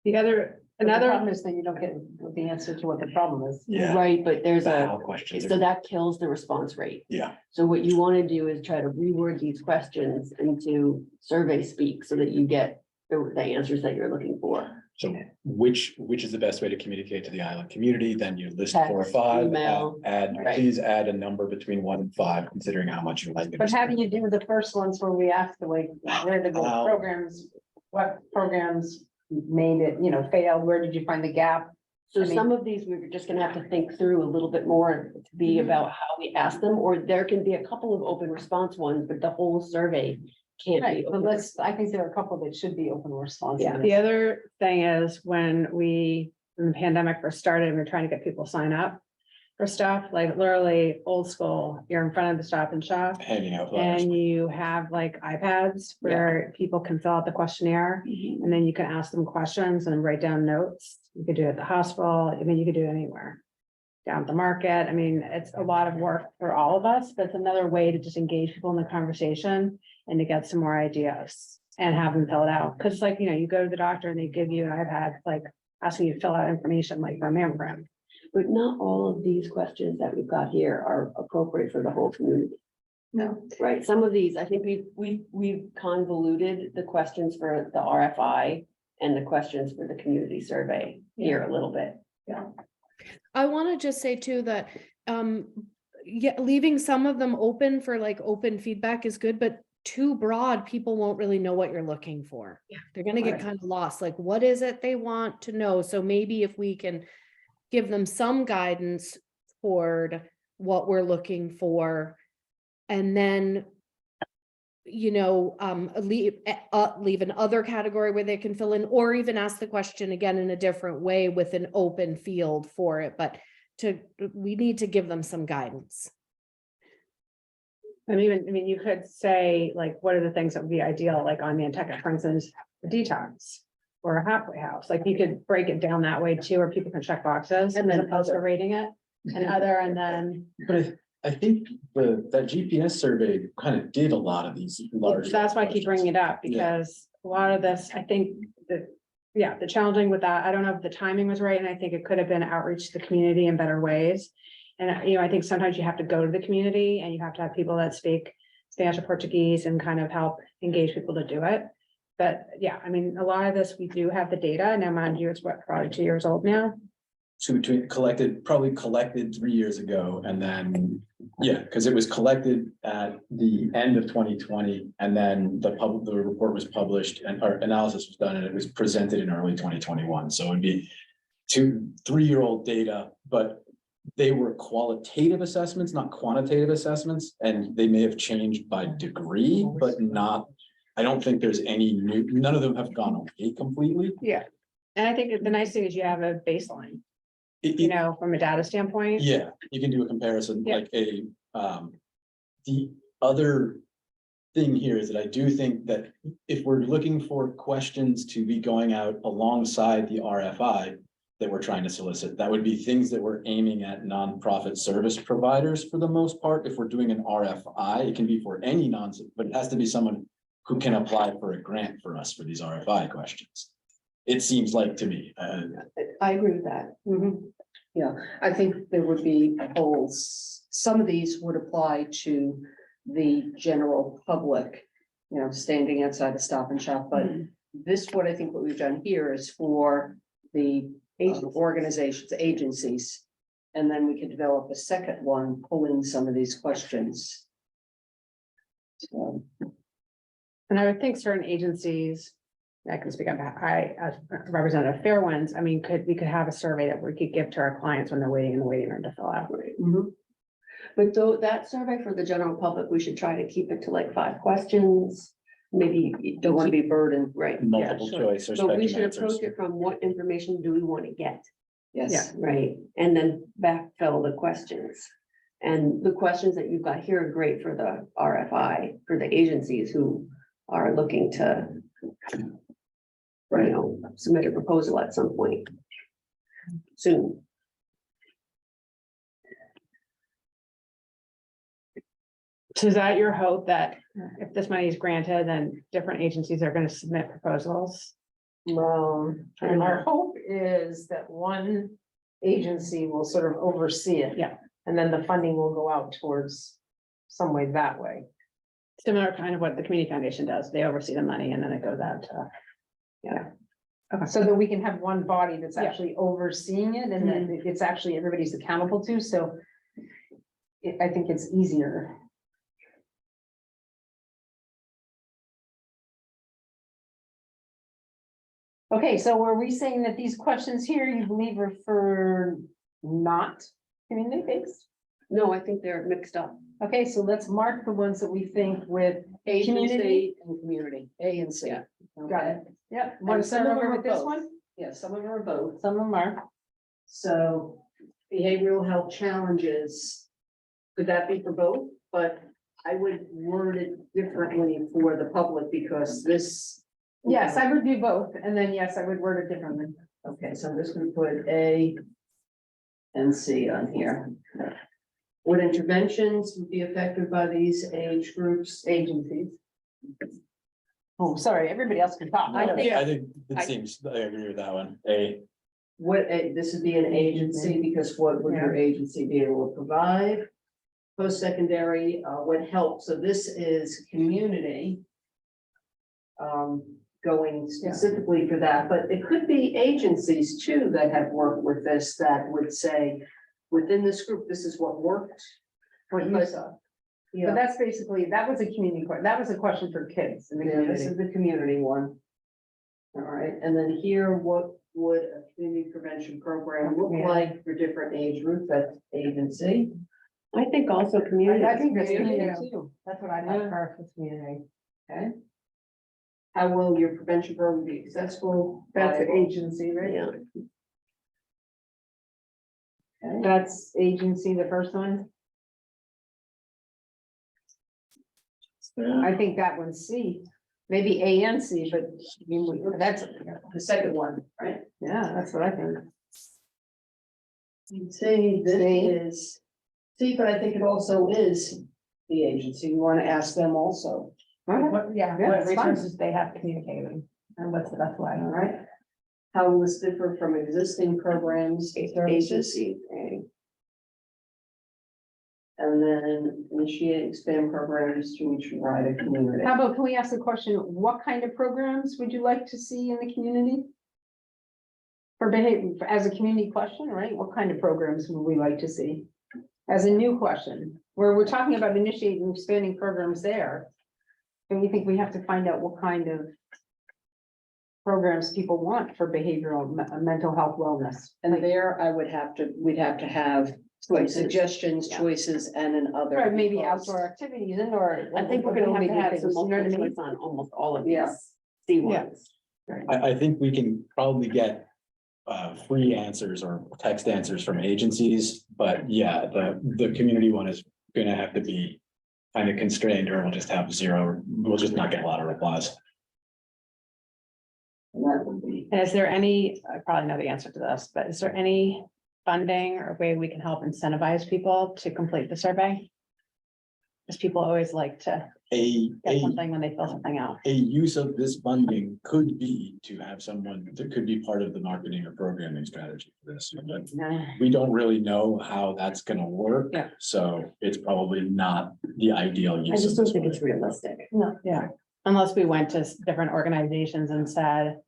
The other, But the another, problem is that you don't get the answer to what the problem is. Yeah. Right, but there's Wow, a, questions. so that kills the response rate. Yeah. So what you want to do is try to reword these questions into survey speak so that you get the answers that you're looking for. So which is the best way to communicate to the island community? Then you list 4 or Text, 5, email. add, please add a number between 1 and 5, considering how much you like it. But how do you do the first ones where we ask the like, where did the Wow. programs, what programs made it, you know, failed, where did you find the gap? So I mean- some of these, we're just gonna have to think through a little bit more to be about how we ask them, or there can be a couple of open response ones, but the whole survey can't Right, be. but open. I think there are a couple that should be open response. yeah, the other thing is when the pandemic first started, and we were trying to get people to sign up for stuff, like literally old school, you're in front of the Stop and Shop. Handing out flyers. And you have like iPads where people can fill out the questionnaire and then you can ask them questions and write down notes. You could do it at the hospital. I mean, you could do it anywhere. Down at the market. I mean, it's a lot of work for all of us, but it's another way to just engage people in the conversation and to get some more ideas and have them fill it out. Cause like, you know, you go to the doctor and they give you an iPad, like asking you to fill out information like for a mammogram. But not all of these questions that we've got here are appropriate for the whole community. No. Right, some of these, I think we've convoluted the questions for the RFI and the questions for the community survey here a little bit. I want to just say too that, yeah, leaving some of them open for like open feedback is good, but too broad, people won't really know what you're looking for. Yeah. They're gonna get Right. kind of lost, like what is it they want to know? So maybe if we can give them some guidance toward what we're looking for. And then, leave an other category where they can fill in, or even ask the question again in a different way with an open field for it, but we need to give them some guidance. And even, I mean, you could say, like, what are the things that would be ideal, like on Nantucket, for instance, a detox or a halfway house, like you could break it down that way too, where people can check boxes And as then opposed to other. rating it and other, and then But I think that GPS survey kind of did a lot of these large. that's why I keep bringing it up, Yeah. because a lot of this, I think that, yeah, the challenging with that, I don't know if the timing was right, and I think it could have been outreach to the community in better ways. And, I think sometimes you have to go to the community and you have to have people that speak Spanish or Portuguese and kind of help engage people to do it. But yeah, I mean, a lot of this, we do have the data. Now, mind you, it's what, probably 2 years old now. So probably collected 3 years ago, and then, yeah, because it was collected at the end of 2020, and then the report was published and our analysis was done, and it was presented in early 2021. So it'd be 3-year-old data, but they were qualitative assessments, not quantitative assessments, and they may have changed by degree, but not. I don't think there's any new, none of them have gone away completely. Yeah. And I think the nice thing is you have a baseline, It- from a data standpoint. Yeah, you can do a comparison, Yeah. like the other thing here is that I do think that if we're looking for questions to be going out alongside the RFI that we're trying to solicit, that would be things that we're aiming at nonprofit service providers for the most part. If we're doing an RFI, it can be for any but it has to be someone who can apply for a grant for us for these RFI questions. It seems like to me, I agree with that. Yeah, I think there would be polls, some of these would apply to the general public, standing outside the Stop and Shop, but this, what I think what we've done here is for the organizations, agencies. And then we could develop a second one, pull in some of these questions. So, And I would think certain agencies, I can speak on behalf, as Representative Fairwinds, I mean, we could have a survey that we could give to our clients when they're waiting in the waiting room to fill out. But though that survey for the general public, we should try to keep it to like 5 questions. Maybe you don't want to be burdened, right. multiple sure. choice or So we spectrum should answers. approach it from what information do we want to get, yes. right? And then backfill the questions. And the questions that you've got here are great for the RFI, for the agencies who are looking to, submit a proposal at some point soon. So is that your hope that if this money is granted, then different agencies are going to submit proposals? And our hope is that one agency will sort of oversee it. Yeah. And then the funding will go out towards some way that way. Similar kind of what the Community Foundation does. They oversee the money and then it goes out to. So that we can have one body that's Yeah. actually overseeing it and that it's actually everybody's accountable to, so. I think it's easier. Okay, so were we saying that these questions here you believe are for not community based? No, I think they're mixed up. Okay, so let's mark the ones that we think with community. Agency and community, A and C. Yeah. Got it. Yep. Want And to some start of them over are with this both. one? Yeah, some of them are both. Some of them are. So behavioral health challenges, could that be for both? But I would word it differently for the public because this. Yes, I would do both, and then yes, I would word it differently. Okay, so I'm just gonna put A and C on here. Would interventions be affected by these age groups, agencies? Oh, sorry, everybody else can talk. I don't- I think it seems, I agree with that one. This would be an agency, because what would your agency be able to provide? Post-secondary, what help, so this is community. Going specifically for that, but it could be agencies too that have worked with this that would say, within this group, this is what worked. What you But- saw. But Yeah, that's basically, that was a community, that was a question for kids in the this community. is the community one. All right, and then here, what would a community prevention program look Yeah. like for different age groups? That's agency. I think also community. I think that's Community. community too. That's what I like for community. Okay. How will your prevention program be accessible? That's Viable? agency, right? Yeah. Okay. That's agency, the first one. I think that one's C, maybe A and C, but I mean, that's, The second one, right? yeah, that's what I think. You'd say this is, see, but I think it also is the agency. You want to ask them also, What, yeah, Yeah, what it's fine. resources they have communicating and what's the best way, all right? How will this differ from existing programs, services? Agency, right? And then initiate expand programs to reach a wider community. How about, can we ask the question, what kind of programs would you like to see in the community? For behavior, as a community question, right? What kind of programs would we like to see? As a new question, where we're talking about initiating and expanding programs there. And we think we have to find out what kind of programs people want for behavioral, mental health wellness. And there I would have to, we'd have to have Choices. suggestions, Yeah. choices, and an other. Right, maybe because- outdoor activities, indoor. I think we're gonna have to have some things, you know what I multiple mean? choice on almost all of Yeah. these C ones. I think we can probably get free answers or text answers from agencies, but yeah, the community one is gonna have to be kind of constrained, or we'll just have zero, we'll just not get a lot of replies. And that would be, and is there any, I probably know the answer to this, but is there any funding or way we can help incentivize people to complete the survey? Because people always like to get something when they fill something out. A use of this funding could be to have someone, that could be part of the marketing or programming strategy for this. But we don't really know how that's gonna work. Yeah. So it's probably not the ideal I use. just of don't this think it's money. realistic. Yeah, unless we went to different organizations and said,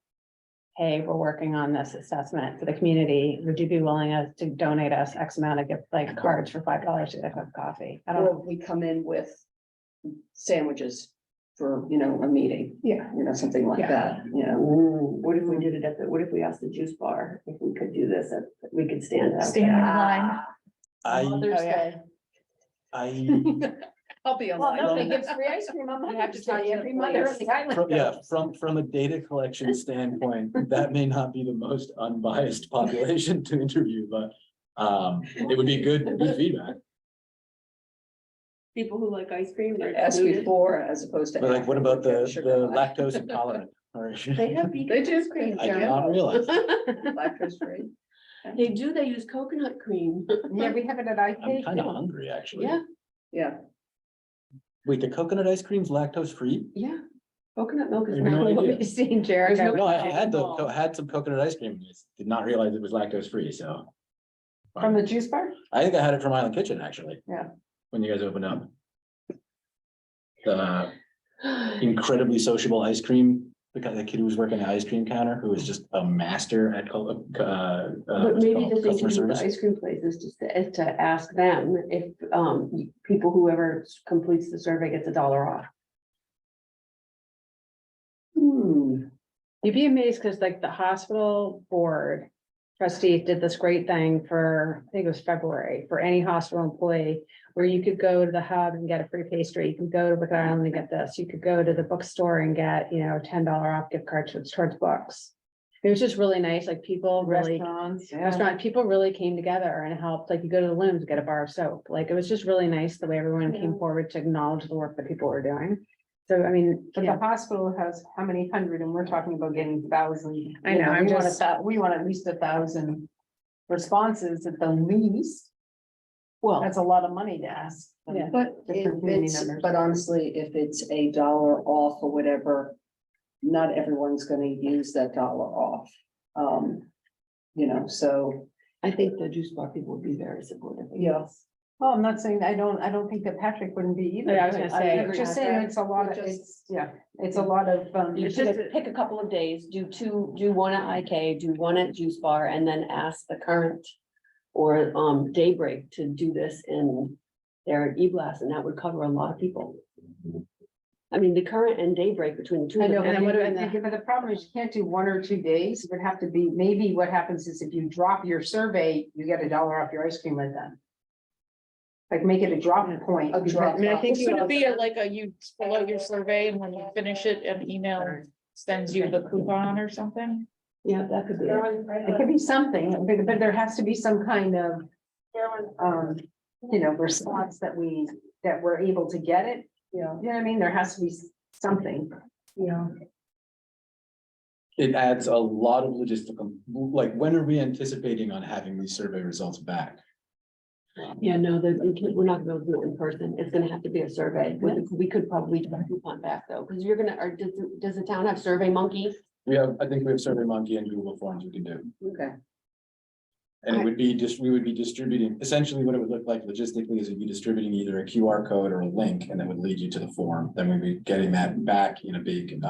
hey, we're working on this assessment for the community. Would you be willing to donate us X amount of gift, like cards for $5 to get a cup of coffee? I don't or know. we come in with sandwiches for, a meeting, Yeah. something like Yeah. that, What if we did it what if we asked the juice bar, if we could do this, we could stand up. Stand in line. Mother's Oh, yeah. Day. I, I'll be Well, no, they online. give free ice cream on You have Mother's to talk Day to every the mother police. on the island. yeah, from a data collection standpoint, that may not be the most unbiased population to interview, but it would be good feedback. People who like ice cream are Ask excluded. before as opposed to. But like, what after, about the sugar high. lactose intolerant? Or- They have vegan They do. ice cream. I did Sharon. not realize. Lactose free. They do, they use coconut cream. Yeah, we have it at I'm IK. kind of too. hungry, actually. Yeah, Yeah, Wait, the coconut ice cream's lactose free? yeah. Coconut milk I is have no not. idea. Seen Jericho. No, I had some coconut ice cream, just did not realize it was lactose free, so. From the juice bar? I think I had it from Island Kitchen, actually. Yeah. When you guys opened up. The incredibly sociable ice cream, the kid who was working the ice cream counter, who was just a master at But maybe the thing to customer do with service. the ice cream place is just to ask them if, people, whoever completes the survey gets $1 off. You'd be amazed because like the hospital board trustees did this great thing for, I think it was February, for any hospital employee. Where you could go to the hub and get a free pastry. You can go to Wicked Island and get this. You could go to the bookstore and get, $10 off gift cards towards books. It was just really nice, like people really, Restaurants, yeah. restaurant, people really came together and helped, like you go to the Looms, get a bar of soap. Like it was just really nice the way everyone came forward to acknowledge the work that people were doing. So, I mean, But yeah. the hospital has how many hundred, and we're talking about getting thousands. I know, I'm just- We want at least 1,000 responses at the least. Well, That's a lot of money to ask. Yeah. but if Different community it's, members. but honestly, if it's $1 off or whatever, not everyone's gonna use that $1 off. So. I think the juice bar people would be very supportive. Yes. Well, I'm not saying, I don't think that Patrick wouldn't be either. Yeah, I was gonna say- I'm just saying it's a lot of, it's a lot of, You just pick a couple of days, do one at IK, do one at Juice Bar, and then ask the current or Daybreak to do this in their e-blast, and that would cover a lot of people. I mean, the current and Daybreak between the two. I of know, them, but the problem is you can't do 1 or 2 days. It would have to be, maybe what happens is if you drop your survey, you get $1 off your ice cream with them. Like make it a drop point. A drop I mean, I think Should you it be like you fill out your survey and when you finish it, an email sends you the coupon or something? Yeah, that could be it. It could be something, but there has to be some kind of, response that we're able to get it. Yeah. You know what I mean? There has to be something. Yeah. It adds a lot of logistical, like, when are we anticipating on having these survey results back? Yeah, no, we're not gonna be able to do it in person. It's gonna have to be a survey. We could probably do a coupon back though, because you're gonna, or does the town have Survey Monkey? I think we have SurveyMonkey and Google Forms we can do. Okay. And it would be we would be distributing, essentially what it would look like logistically is we'd be distributing either a QR code or a link and that would lead you to the form. Then we'd be getting that back in a big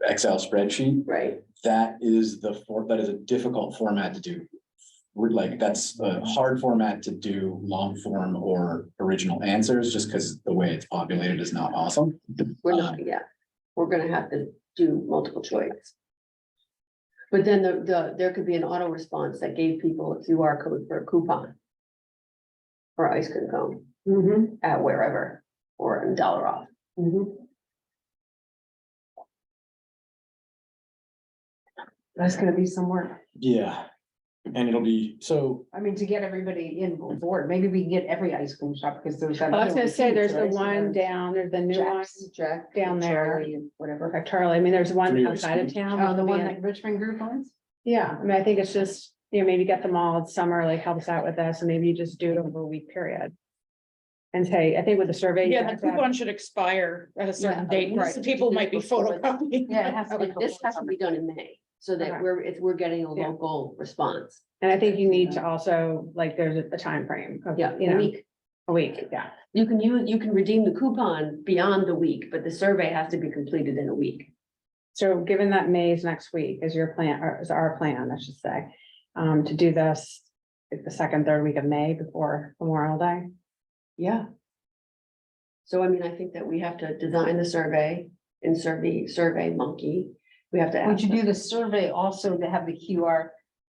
Excel spreadsheet. Right. That is that is a difficult format to do. We're like, that's a hard format to do long form or original answers, just because the way it's populated is not awesome. We're not, yeah. We're gonna have to do multiple choice. But then there could be an auto response that gave people a QR code for a coupon. For ice cream cone at wherever, or $1 off. That's gonna be some work. Yeah, and it'll be, so I mean, to get everybody in board, maybe we can get every ice cream shop because there's. I was gonna say, there's the one down, there's the new one, Jack. down there. Charlie, and Whatever. like Charlie, I mean, there's one Three outside of ice town. Oh, the one Yeah. that Richmond Group owns? Yeah, I mean, I think it's just, maybe get them all, it's summer, like help us out with this, and maybe you just do it over a week period. And say, I think with the survey. you Yeah, have the to have- coupon should expire at a certain Yeah, date, right. so people might be photocopying. Yeah, it has to be. This has to be done in May, so that Okay. we're getting a Yeah. local response. And I think you need to also, like, there's a time frame of, Yeah, you a know, week. a week, yeah. You can redeem the coupon beyond the week, but the survey has to be completed in a week. So given that May is next week, is your plan, or is our plan, I should say, to do this like the second, third week of May before Memorial Day? Yeah. So I mean, I think that we have to design the survey and survey monkey. We have to. Would ask you them- do the survey also to have the QR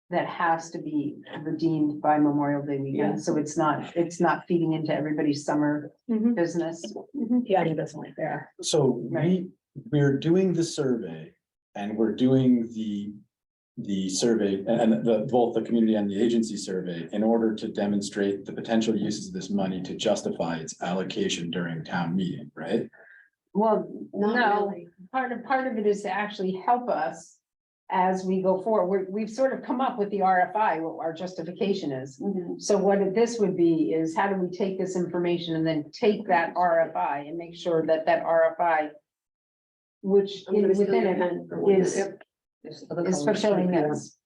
that has to be redeemed by Memorial Day Yeah. weekend? So it's not feeding into everybody's summer business. Yeah, I think that's only fair. So Right. we're doing the survey and we're doing the survey and both the community and the agency survey in order to demonstrate the potential uses of this money to justify its allocation during town meeting, right? Well, Not no, really. part of it is to actually help us as we go forward. We've sort of come up with the RFI, what our justification is. Mhm. So what this would be is how do we take this information and then take that RFI and make sure that that RFI, which I'm gonna steal within your it pen for 1 is, minute. is fulfilling this.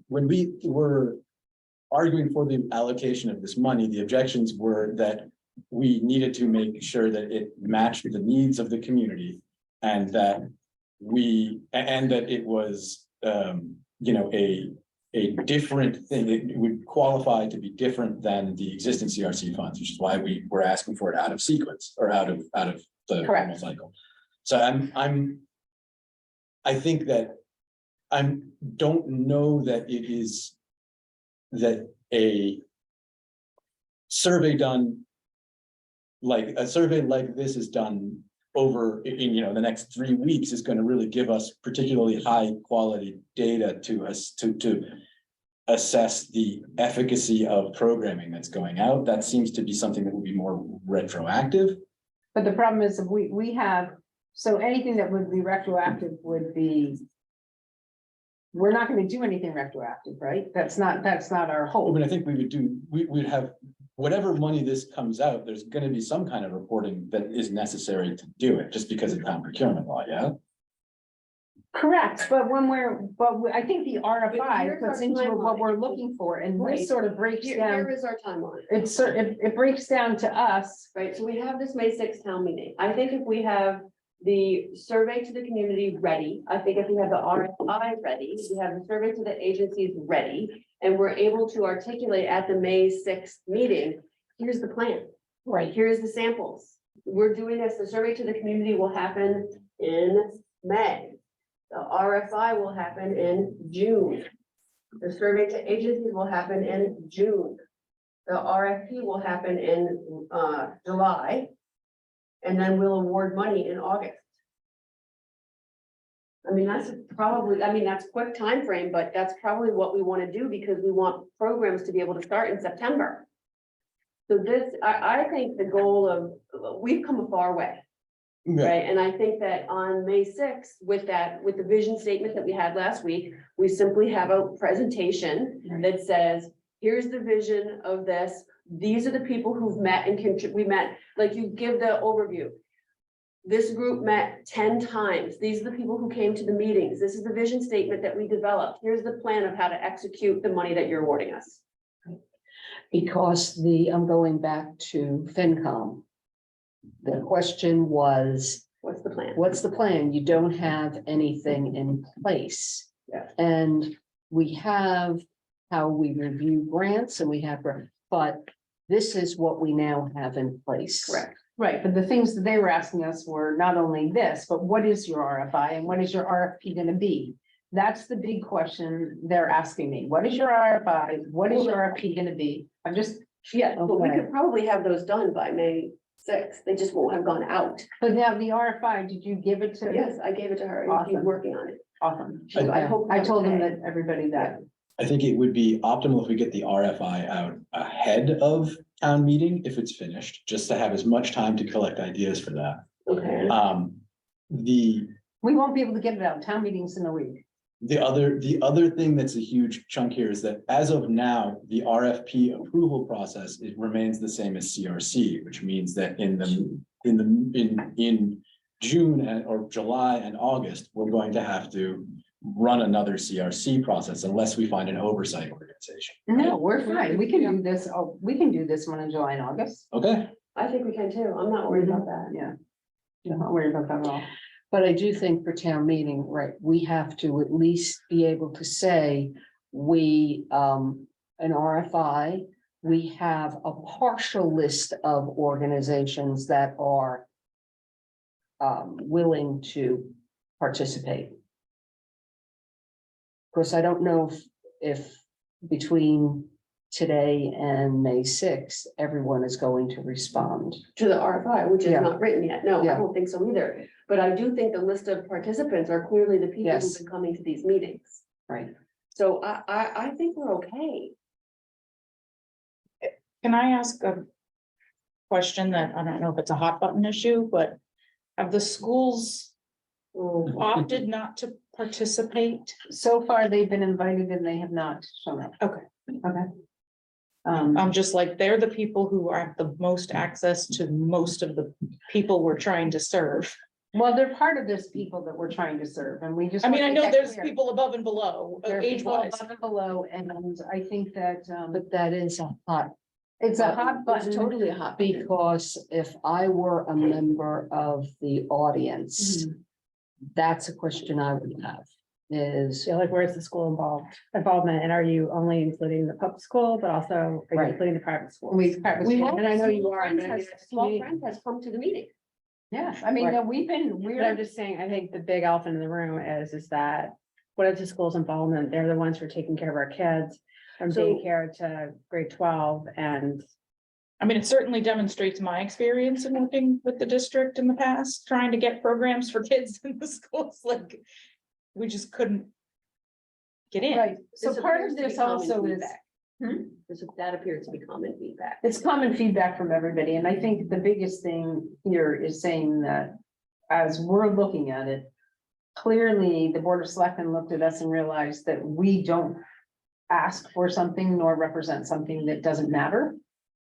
When we were arguing for the allocation of this money, the objections were that we needed to make sure that it matched the needs of the community and that it was, a different thing. It would qualify to be different than the existing CRC funds, which is why we were asking for it out of sequence or out of the Correct. normal cycle. So I think that don't know that it is that a survey done like a survey like this is done over in the next 3 weeks is going to really give us particularly high quality data to us to assess the efficacy of programming that's going out. That seems to be something that will be more retroactive. But the problem is, if we have, so anything that would be retroactive would be. We're not gonna do anything retroactive, right? That's not our I hope. mean, I think we'd have, whatever money this comes out, there's gonna be some kind of reporting that is necessary to do it, just because of town procurement law, yeah? Correct, but I think the But RFI here's our puts into it what timeline. we're looking for, and Right. this sort of breaks Here down. is our timeline. It breaks down to us. Right, so we have this May 6th town meeting. I think if we have the survey to the community ready, I think if we have the RFI ready, we have the survey to the agencies ready, and we're able to articulate at the May 6th meeting, here's the plan. Right, here's the samples. We're doing this, the survey to the community will happen in May. The RFI will happen in June. The survey to agencies will happen in June. The RFP will happen in July. And then we'll award money in August. I mean, that's probably, I mean, that's quick time frame, but that's probably what we want to do because we want programs to be able to start in September. So this, I think the goal of, we've come a far way. Right, and I think that on May sixth, with the vision statement that we had last week, we simply have a presentation that says, here's the vision of this. These are the people who've met and we met, like you give the overview. This group met 10 times. These are the people who came to the meetings. This is the vision statement that we developed. Here's the plan of how to execute the money that you're awarding us. Because I'm going back to FinCom. The question was, What's the plan? what's the plan? You don't have anything in place. Yeah. And we have how we review grants and we have, but this is what we now have in place. Correct. Right, but the things that they were asking us were not only this, but what is your RFI and what is your RFP gonna be? That's the big question they're asking me. What is your RFI? What is your RFP gonna be? I'm just, Yeah, but we Okay. could probably have those done by May sixth. They just won't have gone out. but now the RFI, did you give it to? Yes, I gave it to her and she's Awesome. working on it. Awesome. So I hope. I told them today. that everybody that, I think it would be optimal if we get the RFI out ahead of town meeting, if it's finished, just to have as much time to collect ideas for that. Okay. The we won't be able to get it out. Town meetings in a week. The other thing that's a huge chunk here is that as of now, the RFP approval process, it remains the same as CRC, which means that in June or July and August, we're going to have to run another CRC process unless we find an oversight organization. No, we're fine. We can do this. Oh, we can do this one in July and August. Okay, I think we can too. I'm not worried about that. Yeah. I'm not worried about that at all. But I do think for town meeting, right, we have to at least be able to say, an RFI, we have a partial list of organizations that are willing to participate. Of course, I don't know if between today and May sixth, everyone is going to respond. To the RFI, which is Yeah. not written yet. No, I Yeah. don't think so either. But I do think the list of participants are clearly the people Yes. who've been coming to these meetings. Right. So I think we're okay. Can I ask a question that, I don't know if it's a hot button issue, but have the schools opted not to participate? So far, they've been invited and they have not shown up. Okay. Okay. I'm just like, they're the people who have the most access to most of the people we're trying to serve. Well, they're part of this people that we're trying to serve and we just. I mean, I want to know make that there's clear. people above and below, There are age people wise. above and below, and I think that, But that is a hot. it's a hot It's button. totally a hot button. Because if I were a member of the audience, that's a question I would have, is, So like, where's the school involvement, and are you only including the public school, but also are you Right. including the private school? We, We and I know you are. Friends but I mean, has- that's Small me. Friends has come to the meeting. Yeah, I mean, Right. we've been, But I'm we're, just saying, I think the big elephant in the room is that what is the school's involvement? They're the ones who are taking care of our kids from So- daycare to grade 12 and. I mean, it certainly demonstrates my experience in working with the district in the past, trying to get programs for kids in the schools, like, we just couldn't get in. right, so This part appears of to be this common also is. feedback. That appears to be common feedback. It's common feedback from everybody, and I think the biggest thing here is saying that as we're looking at it. Clearly, the Board of Selectmen looked at us and realized that we don't ask for something nor represent something that doesn't matter.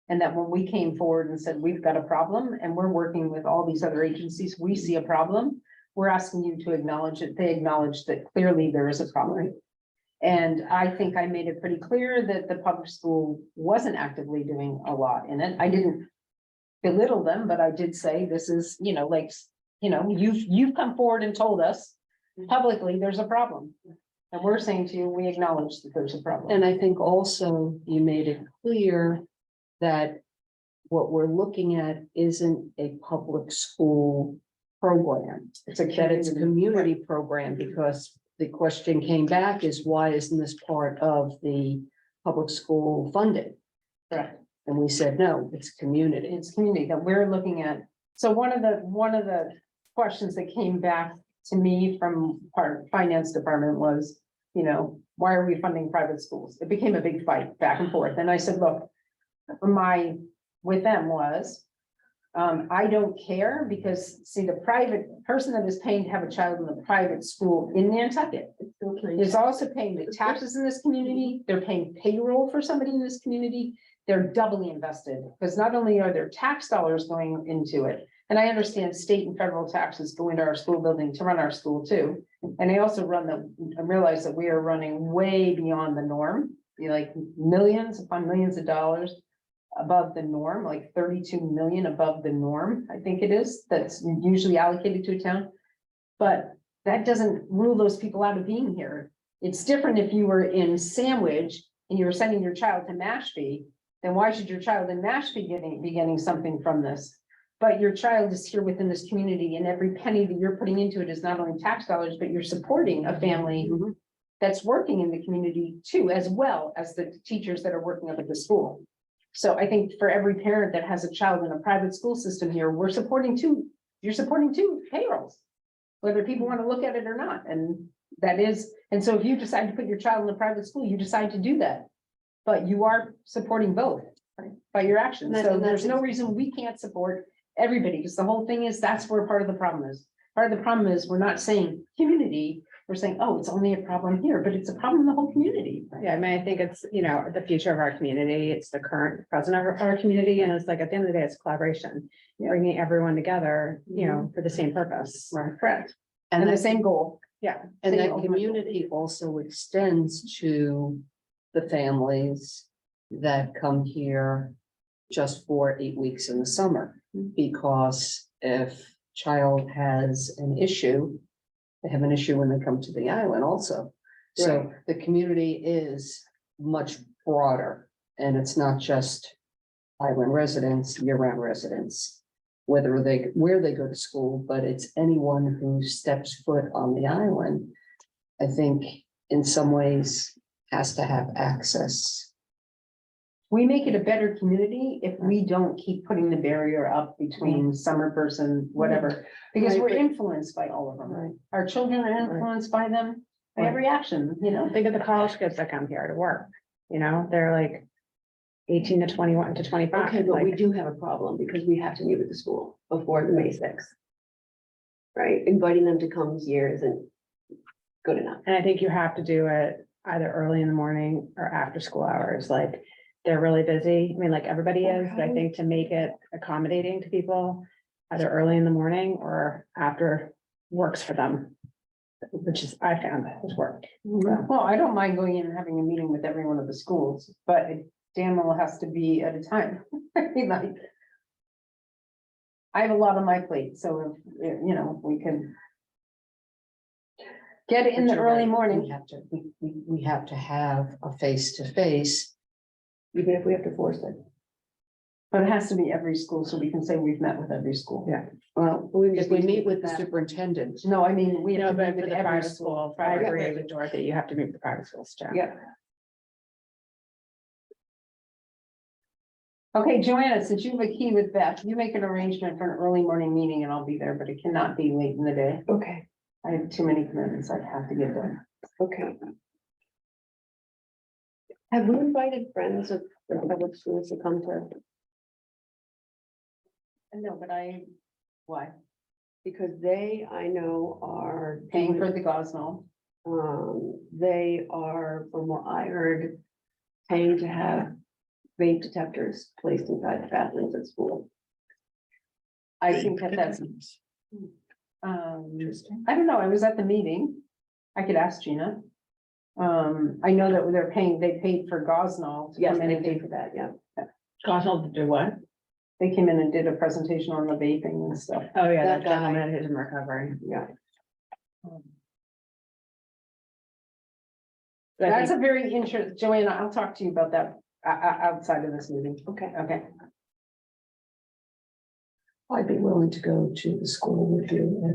And that when we came forward and said, we've got a problem and we're working with all these other agencies, we see a problem. We're asking you to acknowledge it. They acknowledge that clearly there is a problem. And I think I made it pretty clear that the public school wasn't actively doing a lot in it. I didn't belittle them, but I did say this is, like, you've come forward and told us publicly there's a problem. And we're saying to you, we acknowledge that there's a problem. and I think also you made it clear that what we're looking at isn't a public school program. It's a That it's a community program, because the question came back is, why isn't this part of the public school funding? Correct. And we said, no, it's community. It's community that we're looking at. So one of the questions that came back to me from our finance department was, you know, why are we funding private schools? It became a big fight back and forth. And I said, look, with them was, I don't care, because see, the private person that is paying to have a child in the private school in Nantucket is also paying the taxes in this community. They're paying payroll for somebody in this community. They're doubly invested, because not only are there tax dollars going into it, and I understand state and federal taxes go into our school building to run our school too. And I also realize that we are running way beyond the norm, like millions upon millions of dollars above the norm, like 32 million above the norm, I think it is, that's usually allocated to a town. But that doesn't rule those people out of being here. It's different if you were in Sandwich and you were sending your child to Mashpee, then why should your child in Mashpee be getting something from this? But your child is here within this community, and every penny that you're putting into it is not only tax dollars, but you're supporting a family that's working in the community too, as well as the teachers that are working up at the school. So I think for every parent that has a child in a private school system here, we're supporting you're supporting two payrolls, whether people want to look at it or not. And that is, and so if you decide to put your child in a private school, you decide to do that. But you are supporting both by your actions. So there's no reason we can't support everybody, because the whole thing is, that's where part of the problem is. Part of the problem is, we're not saying community, we're saying, oh, it's only a problem here, but it's a problem in the whole community. Yeah, I mean, I think it's, you know, the future of our community, it's the current present of our community, and it's like, at the end of the day, it's collaboration. Bringing everyone together, you know, for the same purpose. Right, correct. And And the that, same goal. Yeah. and same that ultimate goal. community also extends to the families that come here just for 8 weeks in the summer. Because if child has an issue, they have an issue when they come to the island also. So the community is much broader, and it's not just island residents, year-round residents, where they go to school, but it's anyone who steps foot on the island, I think in some ways has to have access. We make it a better community if we don't keep putting the barrier up between summer person, whatever, because Right, we're but- influenced by all of them. Right. Our children are influenced by them, by every action, you know? Think of the college kids that come here to work, you know, they're like 18 to 21 to 25. Okay, but we like- do have a problem because we have to meet with the school before the May 6th. Right, inviting them to come here isn't good enough. And I think you have to do it either early in the morning or after school hours, like, they're really busy. I mean, like everybody is, but I think to make it accommodating to people, either early in the morning or after works for them. Which is, I found that has worked. Well, I don't mind going in and having a meeting with every one of the schools, but it damn well has to be at a time. I mean, like, I have a lot on my plate, so if, you know, we can get it in the But you're early right, morning. We have to have a face-to-face. Even if we have to force it. But it has to be every school, so we can say we've met with every school. Yeah. Well, if we meet with the that. superintendent, No, I mean, we You know, have to but meet for with the every private school. school, I agree with Dorothy, you have to meet with the private schools too. Yeah. Okay, Joanna, since you have a key with Beth, you make an arrangement for an early morning meeting and I'll be there, but it cannot be late in the day. Okay, I have too many commitments I have to get done. okay. Have we invited friends of the public schools to come to? No, but why? Because they, I know, are Paying for the Gosnell. they are, from what I heard, paying to have vape detectors placed inside the bathrooms at school. I think that's. I don't know, I was at the meeting. I could ask Gina. I know that they paid for Gosnell. Yes, they pay for that, yeah. Gosnell to do what? They came in and did a presentation on the vaping and stuff. Oh, yeah, That that gentleman who's in recovery. Yeah. But I That's think- a very interesting, Joanna, I'll talk to you about that outside of this meeting. Okay. Okay. I'd be willing willing to go to the school with you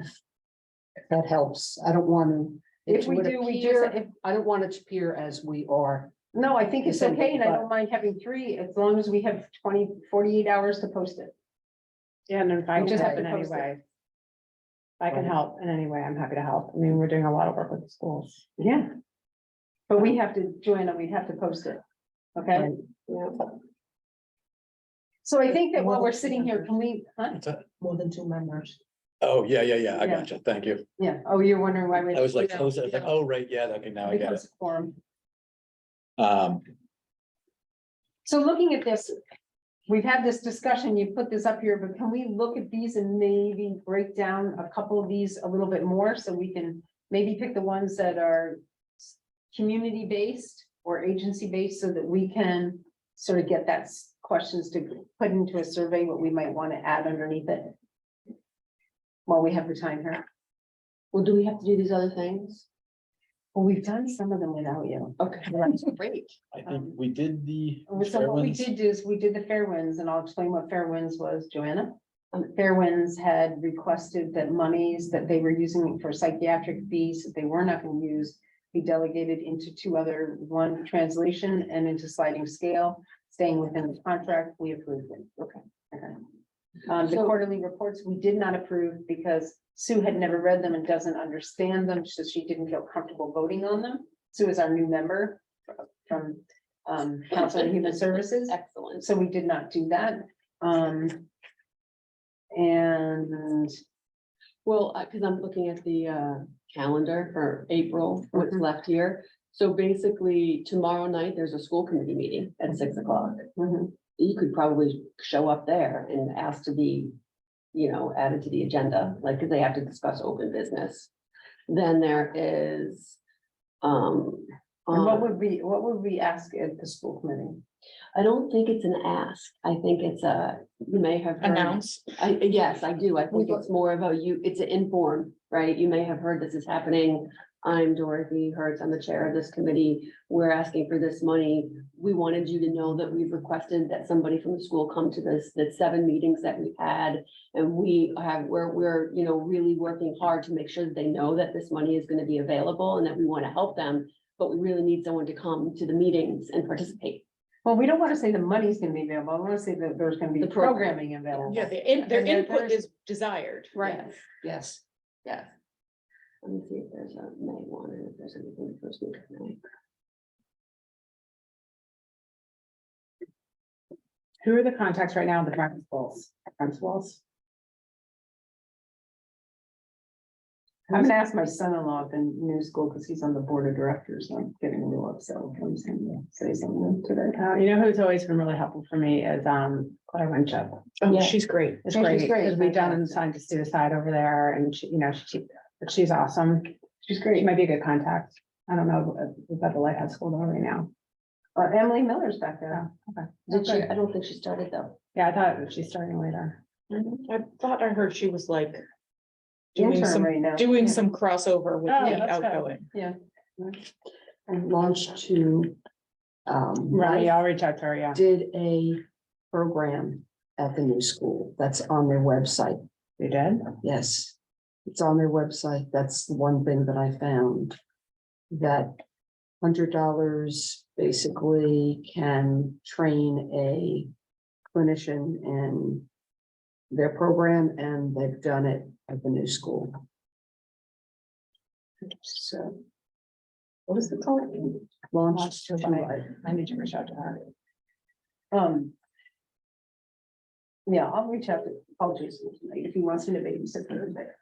if that helps. I don't want to. If we would do, we appear- just, if, I don't want it to appear as we are. no, I think it's okay, and I But- don't mind having 3, as long as we have 48 hours to post it. Yeah, and if I We can just help have in to any post it. way. If I can Right. help in any way, I'm happy to help. I mean, we're doing a lot of work with the schools. Yeah. But we have to, Joanna, we'd have to post it, okay? Yeah. So I think that while we're sitting here, can we, huh? More than 2 members. Oh, yeah, I Yeah. gotcha, thank you. Yeah, oh, you're wondering why we. I was like, Yeah, close it, I was like, yeah. oh, right, yeah, okay, now I get it. Becomes a quorum. Um, So looking at this, we've had this discussion, you put this up here, but can we look at these and maybe break down a couple of these a little bit more, so we can maybe pick the ones that are community-based or agency-based, so that we can sort of get that questions to put into a survey, what we might want to add underneath it. While we have the time here. Well, do we have to do these other things? Well, we've done some of them without you. Okay. That's great. I think we did the. So what we Fairwinds. did is, we did the Fairwinds, and I'll explain what Fairwinds was, Joanna. Fairwinds had requested that monies that they were using for psychiatric fees, that they were not gonna use, be delegated into 2 other, one translation and into sliding scale, staying within the contract, we approved it. Okay. The So- quarterly reports, we did not approve because Sue had never read them and doesn't understand them, so she didn't feel comfortable voting on them. Sue is our new member from Council on Human Services. Excellent. So we did not do that. And Well, because I'm looking at the calendar for April, what's left here. So basically, tomorrow night, there's a school committee meeting at 6 o'clock. You could probably show up there and ask to be, added to the agenda, like, because they have to discuss open business. Then there is, and what would we ask at the school committee? I don't think it's an ask. I think it's you may have heard. Announce. Yes, I do. I think it's more of it's an inform, right? You may have heard this is happening. I'm Dorothy Hertz. I'm the chair of this committee. We're asking for this money. We wanted you to know that we've requested that somebody from the school come to the 7 meetings that we've had. And we're really working hard to make sure that they know that this money is going to be available and that we want to help them. But we really need someone to come to the meetings and participate. Well, we don't want to say the money's gonna be available. I want to say that there's gonna be The program. programming available. Yeah, their And then input there's- is desired. Right. Yes. Yes. Let me see if there's a May one and if there's anything the first week of May. Who are the contacts right now in the private schools? Principals? I'm gonna ask my son-in-law at the new school, because he's on the board of directors, and I'm getting a little upset. with him, so I'm gonna say something today. You know who's always been really helpful for me is Claire Winship. Oh, Yeah. she's great. It's Yeah, great she's great. because we've done Sign to Suicide over there and she's awesome. She's She great. might be a good contact. I don't know about the Lighthouse School though right now. Emily Miller's back there. Okay. Did she? Okay. I don't think she started though. Yeah, I thought she's starting later. I thought I heard she was like doing Intern some, right now. doing Yeah. some crossover with Oh, the that's good. outgoing. And launched to. Right, I'll reach out to her, yeah. Did a program at the new school. That's on their website. You did? Yes. It's on their website. That's the one thing that I found. That $100 basically can train a clinician in their program, and they've done it at the new school. So. What is it called? Launched to life. I need to reach out to her. Yeah, I'll reach out to Paul Jason tonight if he wants me to babysit for there.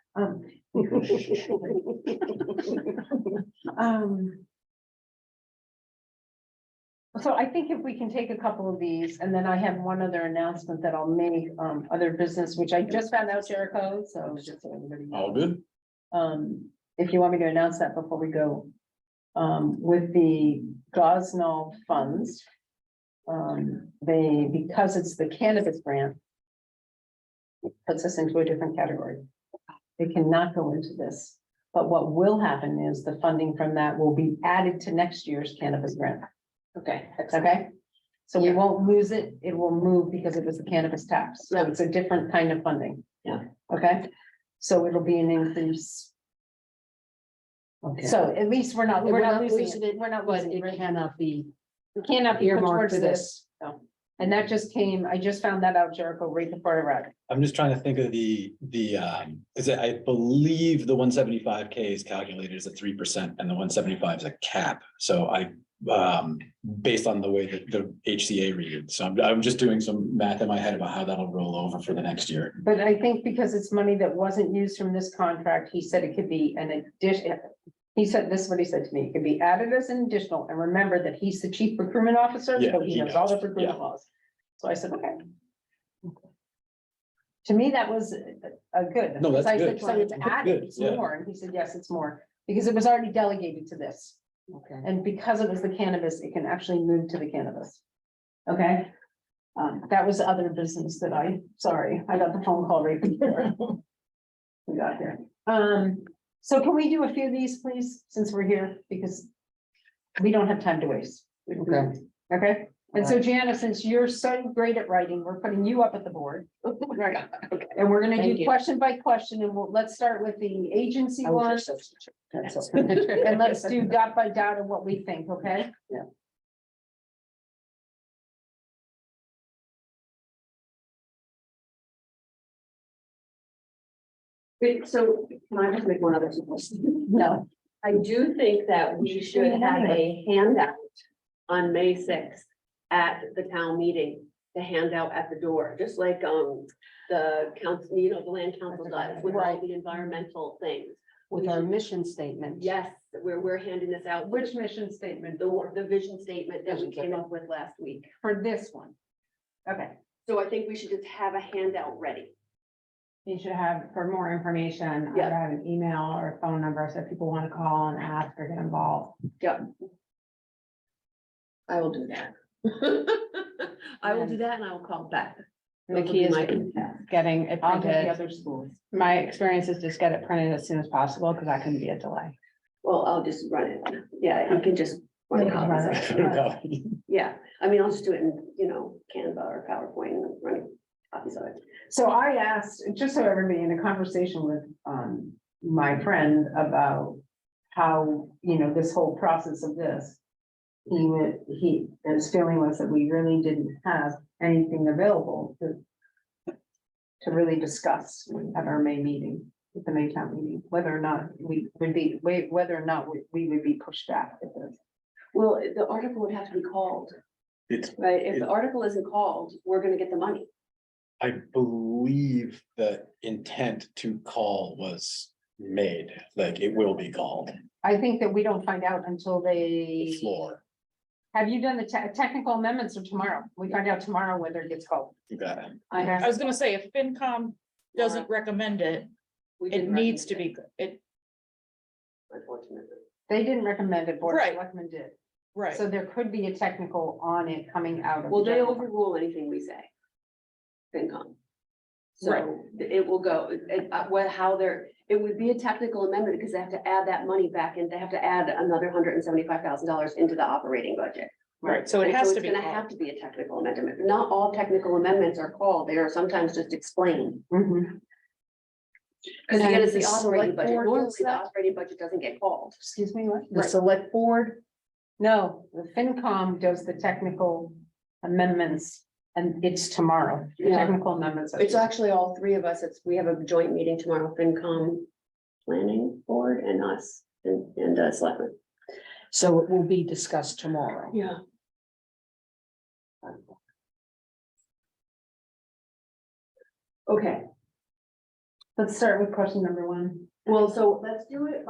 So I think if we can take a couple of these, and then I have one other announcement that I'll make, other business, which I just found out, Jericho, so just so everybody knows. All good? If you want me to announce that before we go, with the Gosnell funds. Because it's the cannabis grant. It puts us into a different category. They cannot go into this, but what will happen is the funding from that will be added to next year's cannabis grant. Okay. Okay? So we Yeah. won't lose it, it will move because it was the cannabis tax, so Yeah. it's a different kind of funding. Yeah. Okay, so it'll be an increase. Okay. So at least we're not losing it. We're not But losing it. it Right? cannot be It cannot be put earmarked towards for this. this. No. And that just came, I just found that out, Jericho, right before I read. I'm just trying to think of is it, I believe the 175K is calculated as a 3% and the 175 is a cap. So based on the way that the HCA read it. So I'm just doing some math in my head about how that'll roll over for the next year. But I think because it's money that wasn't used from this contract, he said it could be an addition. He said, this is what he said to me, it could be added as an additional, and remember that he's the chief procurement officer, Yeah, so he he knows all the knows, procurement yeah. laws. So I said, okay. To me, that was a good. No, that's because I good. said, so it's That's added, good, it's yeah. more, and he said, yes, it's more, because it was already delegated to this. Okay. And because it was the cannabis, it can actually move to the cannabis. Okay? That was other business that sorry, I got the phone call right before. We got here. So can we do a few of these, please, since we're here, because we don't have time to waste. Okay. Okay, and so Jana, since you're so great at writing, we're putting you up at the board. Right. Okay. And we're gonna Thank do you. question by question, and let's start with the agency I was one. your substitute. That's okay. And let's do dot by dot of what we think, okay? Yeah. Wait, so can I just make one other suggestion? No. I do think that we should have a handout on May 6th at the town meeting to hand out at the door, just like the council, the land council does with all the environmental things. With our mission statement. Yes, we're handing this out. Which mission statement The vision statement that we came up with last week. for this one? Okay, So I think we should just have a handout ready. You should have, for more information, I Yeah. would have an email or phone number, so if people want to call and ask or get involved. Yep. I will do that. I will do that and I will call back. The Those will key be is my- getting it I'll get the printed. other schools. My experience is just get it printed as soon as possible, because that can be a delay. Well, I'll just run it. Yeah, you can just run You can run copies. it. of it. Yeah, I mean, I'll just do it in, Canva or PowerPoint and run copies of it. So I asked, just so everybody in a conversation with my friend about how, this whole process of this. His feeling was that we really didn't have anything available to really discuss at our May meeting, at the May town meeting, whether or not we would be pushed back at this. Well, the article would have to be called, It's, right? If the article isn't called, we're gonna get the money. I believe the intent to call was made, like it will be called. I think that we don't find out until The they. floor. Have you done the technical amendments or tomorrow? We find out tomorrow whether it gets called. You got it. I was gonna say, if FinCom doesn't recommend it, We it didn't needs to recommend be, it, it, Unfortunately. They didn't recommend it, Board of Right. Selectmen did. right. So there could be a technical on it coming out of. Well, the they general. overrule anything we say. FinCom. Right. So it will go, it would be a technical amendment because they have to add that money back and they have to add another $175,000 into the operating budget. Right, so it And has to it's be gonna called. have to be a technical amendment. Not all technical amendments are called. They are sometimes just explained. Mhm. Because And again, it's the the operating select budget. board Normally, does the that? operating budget doesn't get called. Excuse me, what? The Right. select board? No, the FinCom does the technical amendments and it's tomorrow. The Yeah. Technical amendments. It's actually all three of us. We have a joint meeting tomorrow, FinCom, Planning Board and us and Selectmen. So it will be discussed tomorrow. Yeah. Okay, Let's start with question number one. well, so let's do it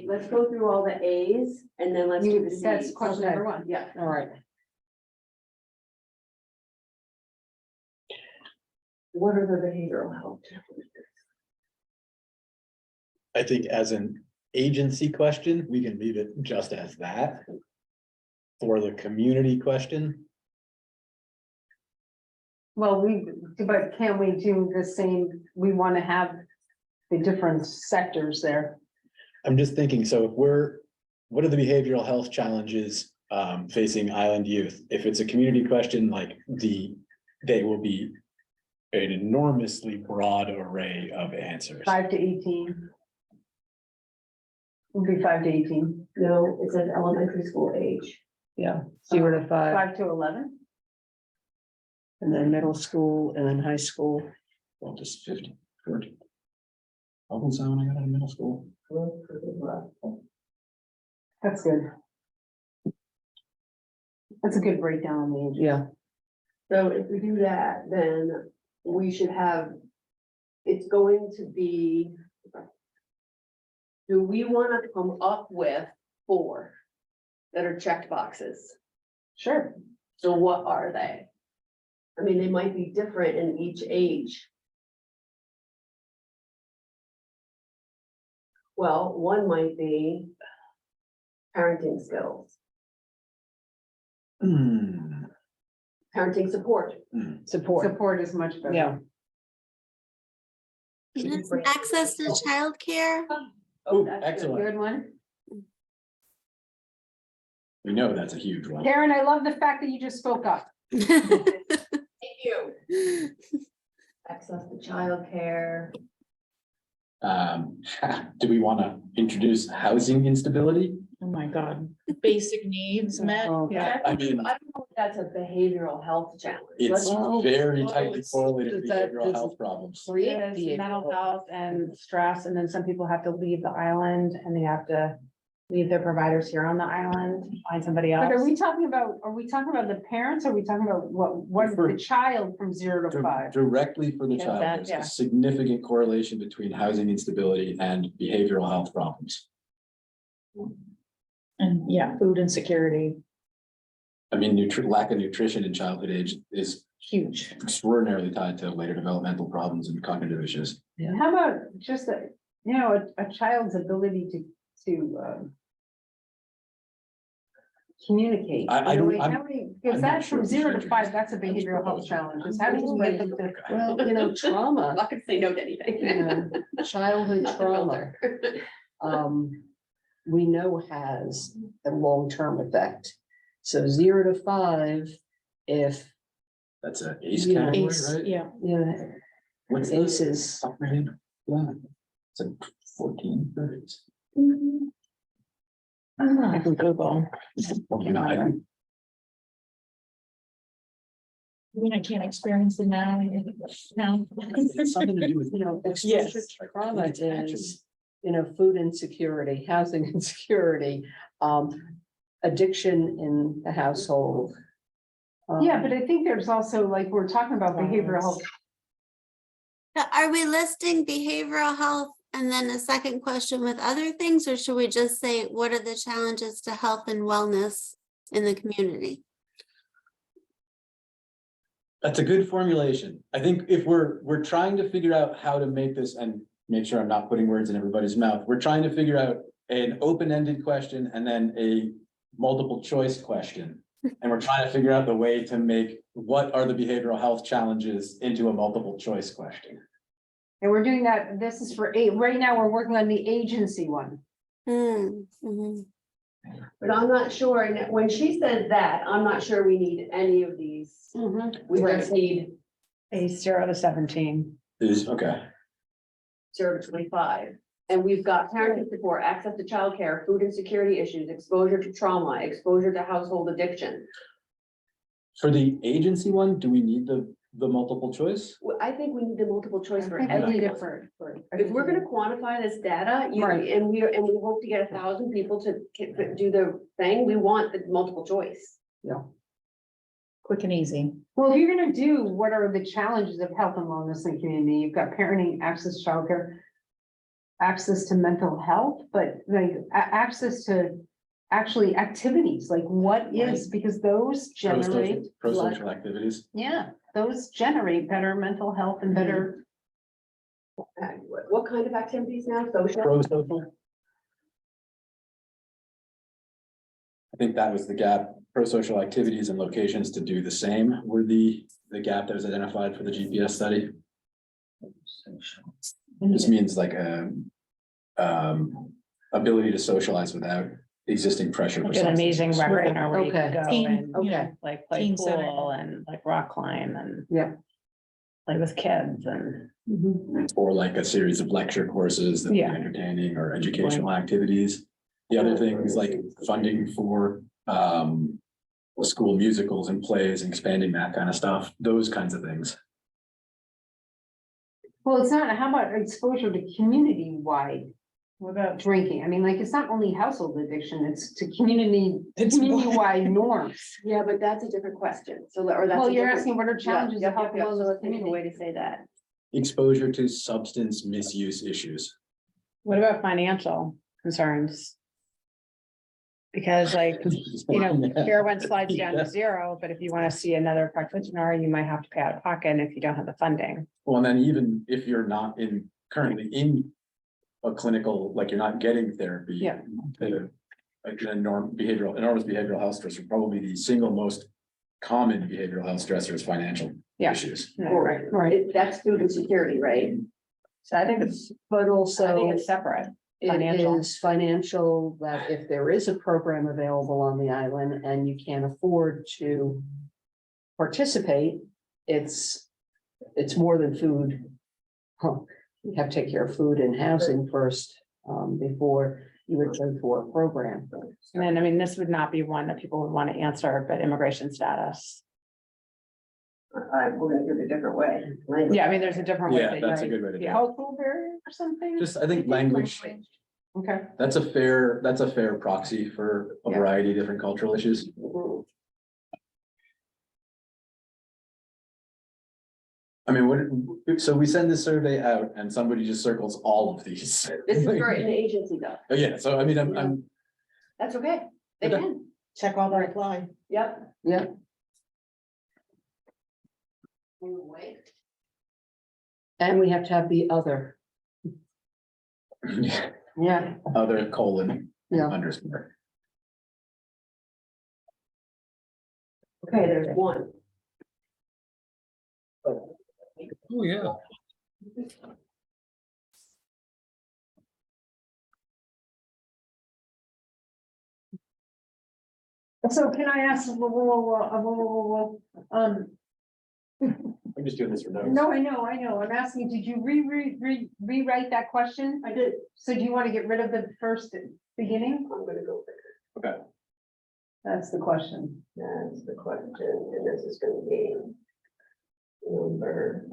let's go through all the As and then let's do the Cs. That's question number one. Yeah. All right. What are the behavioral health? I think as an agency question, we can leave it just as that. For the community question, Well, but can we do the same? We want to have the different sectors there. I'm just thinking, so if what are the behavioral health challenges facing island youth? If it's a community question, like they will be an enormously broad array of answers. 5 to 18. Would be 5 to 18, No, it says elementary school age. yeah, 0 to 5, 5 to 11? and then middle school, and then high school. Well, just 50, 40. I was when I got out of middle school. That's good. That's a good breakdown on the age. Yeah, So if we do that, then we should have, it's going to be. Do we wanna come up with 4 that are checked boxes? Sure. So what are they? I mean, they might be different in each age. Well, one might be parenting skills, Hmm. parenting support. support, Support is much better. yeah. Yes, access to childcare. Oh, that's good. excellent. Good one. We know that's a huge one. Karen, I love the fact that you just spoke up. Thank you. Access to childcare. Do we want to introduce housing instability? Oh, my God. Basic needs met. Oh, Yeah. I mean, I don't know if that's a behavioral health challenge. it's Well, very well, tightly it's- correlated with does that- behavioral does- health problems. Create Yes, mental behavioral- health and stress, and then some people have to leave the island and they have to leave their providers here on the island, find somebody But are else. we talking about the parents? Are we talking about what is the child from 0 to 5? Directly for the Yeah, child, that, there's yeah. a significant correlation between housing instability and behavioral health problems. And yeah, food insecurity, I mean, lack of nutrition in childhood age is huge. extraordinarily tied to later developmental problems and cognitive issues. How about just a child's ability to communicate? I don't- I'm- Because I'm not that's sure from we 0 to should 5, introduce that's a it. Let's behavioral health propose it. challenge. Is how do you get them to? Well, you know, trauma, I'm not gonna say no to anything. you know, childhood Not the trauma, builder. we know has a long-term effect. So 0 to 5, if, That's an ACE Yeah. category, ACE, right? yeah. yeah, What's ACEs. Upgrade? Yeah. It's a 14. I can Google. You know, I- I mean, I can't experience it now. It's something to do with, you know, exposure Yes. to trauma It's actually- is, you know, food insecurity, housing insecurity, addiction in the household. Yeah, but I think there's also, like, we're talking about behavioral health. So are we listing behavioral health and then a second question with other things, or should we just say, what are the challenges to health and wellness in the community? That's a good formulation. I think if we're trying to figure out how to make this and make sure I'm not putting words in everybody's mouth, we're trying to figure out an open-ended question and then a multiple choice question. And we're trying to figure out the way to make what are the behavioral health challenges into a multiple choice question. And we're doing that, this is for 8, right now, we're working on the agency one. Mhm. But I'm not sure, and when she said that, I'm not sure we need any of these. We just need A 0 to 17. Is, okay, 0 to 25. And we've got parenting support, access to childcare, food insecurity issues, exposure to trauma, exposure to household addiction. for the agency one, do we need the multiple choice? I think we need the multiple choice for I think we need it everyone. for. If we're gonna quantify this data, Right. and we hope to get 1,000 people to do the thing, we want the multiple choice. Quick and easy. Well, if you're gonna do, what are the challenges of health and wellness in the community? You've got parenting, access to childcare, access to mental health, but like access to actually activities, like what is, because those generate. Pro-social activities. Yeah, those generate better mental health and better. What kind of activities now? Social? Pro-social. I think that was the gap. Pro-social activities and locations to do the same were the gap that was identified for the GPS study. This means like ability to socialize without existing pressure. Like an amazing rec Right, center where you can okay. go Teen, and, okay. yeah, like play Teen center. pool and like rock climb and. Yeah. play with kids and. Or like a series of lecture courses that are Yeah. entertaining or educational activities. The other thing is like funding for school musicals and plays and expanding that kind of stuff, those kinds of things. Well, it's not, how about exposure to community-wide What about drinking? I mean, like, it's not only household addiction, it's to community, It's- community-wide norms. Yeah, but that's a different question. So, or that's. Well, a you're different- asking what are Yeah, challenges yep, of yep, helping yep. those So in the let's think of a way community? to say that. Exposure to substance misuse issues. What about financial concerns? Because like, heroin slides down to zero, but if you want to see another practitioner, you might have to pay out of pocket if you don't have the funding. Well, and then even if you're not currently in a clinical, like you're not getting therapy. Yeah. Like an enormous behavioral health stressor, probably the single most common behavioral health stressor is financial Yeah. issues. Right, Right. That's student security, right? So I think it's, But I also. think it's separate. It Financial. is financial that if there is a program available on the island and you can't afford to participate, it's more than food. You have to take care of food and housing first, before you would pay for a program. And I mean, this would not be one that people would want to answer, but immigration status. We're gonna do it a different way. Yeah, I mean, there's a different way. Yeah, that that's a you- good way to do yeah. it. Cultural barrier or something? Just, I think language, Okay. that's a fair proxy for a Yeah. variety of different cultural issues. I mean, so we send this survey out and somebody just circles all of these. This is for an agency though. Oh, yeah, so I mean, I'm, That's okay. They Okay. can. check all the reply? Yep. Yeah. And we have to have the other, Yeah. other colon yeah. underscore. Okay, there's one. Oh, yeah. So can I ask, I'm just doing this for notes. no, I know, I'm asking, did you rewrite that question? I did. So do you want to get rid of the first beginning? I'm gonna go there. Okay, That's the question. That's the question, and this is gonna be number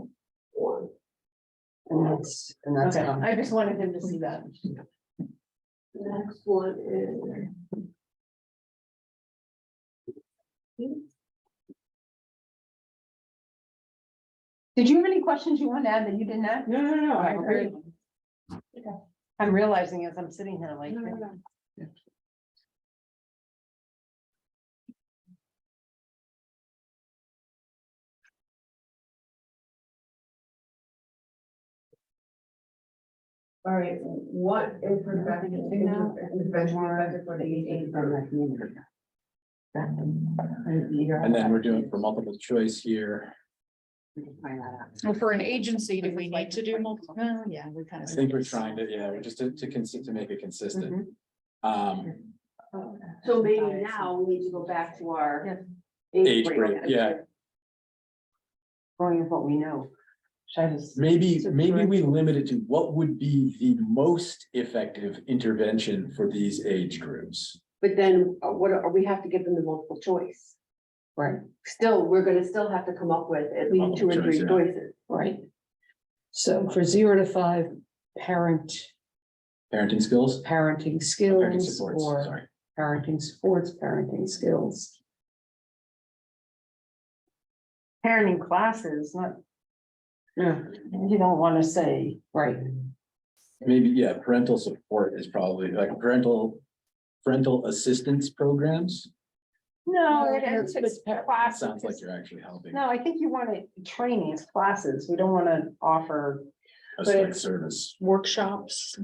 one. And that's. Okay, I just wanted him to see that. Next one is. Did you have any questions you want to add that you didn't add? No, I agree. I'm realizing as I'm sitting here like. All right, what is intervention effective for the age from that community? and then we're doing for multiple choice here. Well, for an agency, do we need to do multiple? Well, yeah, we kind I of. think we're trying to, yeah, we're just to make it consistent. So maybe now we need to go back to our. Age break, yeah. Going with what we know. Should I just? Maybe we limit it to what would be the most effective intervention for these age groups. But then what are we have to give them the multiple choice? Right, Still, we're gonna still have to come up with at least two or Multiple three choice, yeah. choices. right. So for 0 to 5, Parenting skills? parenting Parenting skills, supports, or sorry. parenting supports, parenting skills. Parenting classes, not, Yeah, you don't want to say. right. Maybe, yeah, parental support is probably like parental assistance programs. No, it's classes. Sounds like you're actually helping No, I think you want to training, it's classes. We don't want to offer. a but like it's- service. Workshops.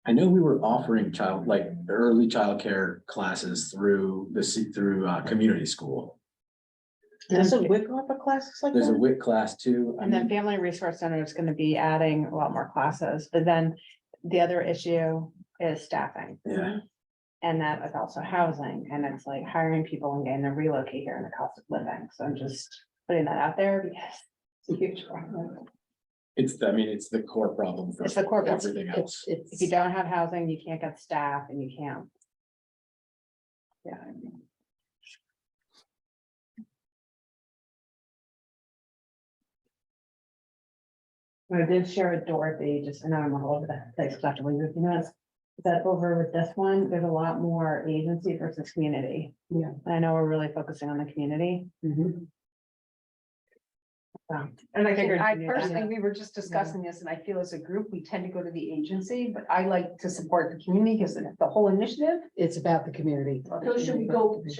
I know we were offering early childcare classes through community school. Doesn't WIC offer classes like There's a that? WIC class too. I And then mean, Family Resource Center is gonna be adding a lot more classes, but then the other issue is staffing. Yeah, And that is also housing, and it's like hiring people and getting them relocate here and the cost of living, so I'm just putting that out there because it's a huge problem. It's, I mean, it's the core problem for It's the core problem. everything else. If you don't have housing, you can't get staff and you can't. Yeah. I did share with Dorothy, just, I know I'm all over that place, but after you know, that over with this one, there's a lot more agency versus community. Yeah. And I know we're really focusing on the community. Mhm. So, And I think, Figured I you knew that. personally, we were just discussing this, and I feel as a group, we tend to go to the agency, but I like to support the community, because the whole initiative. It's about the community. So should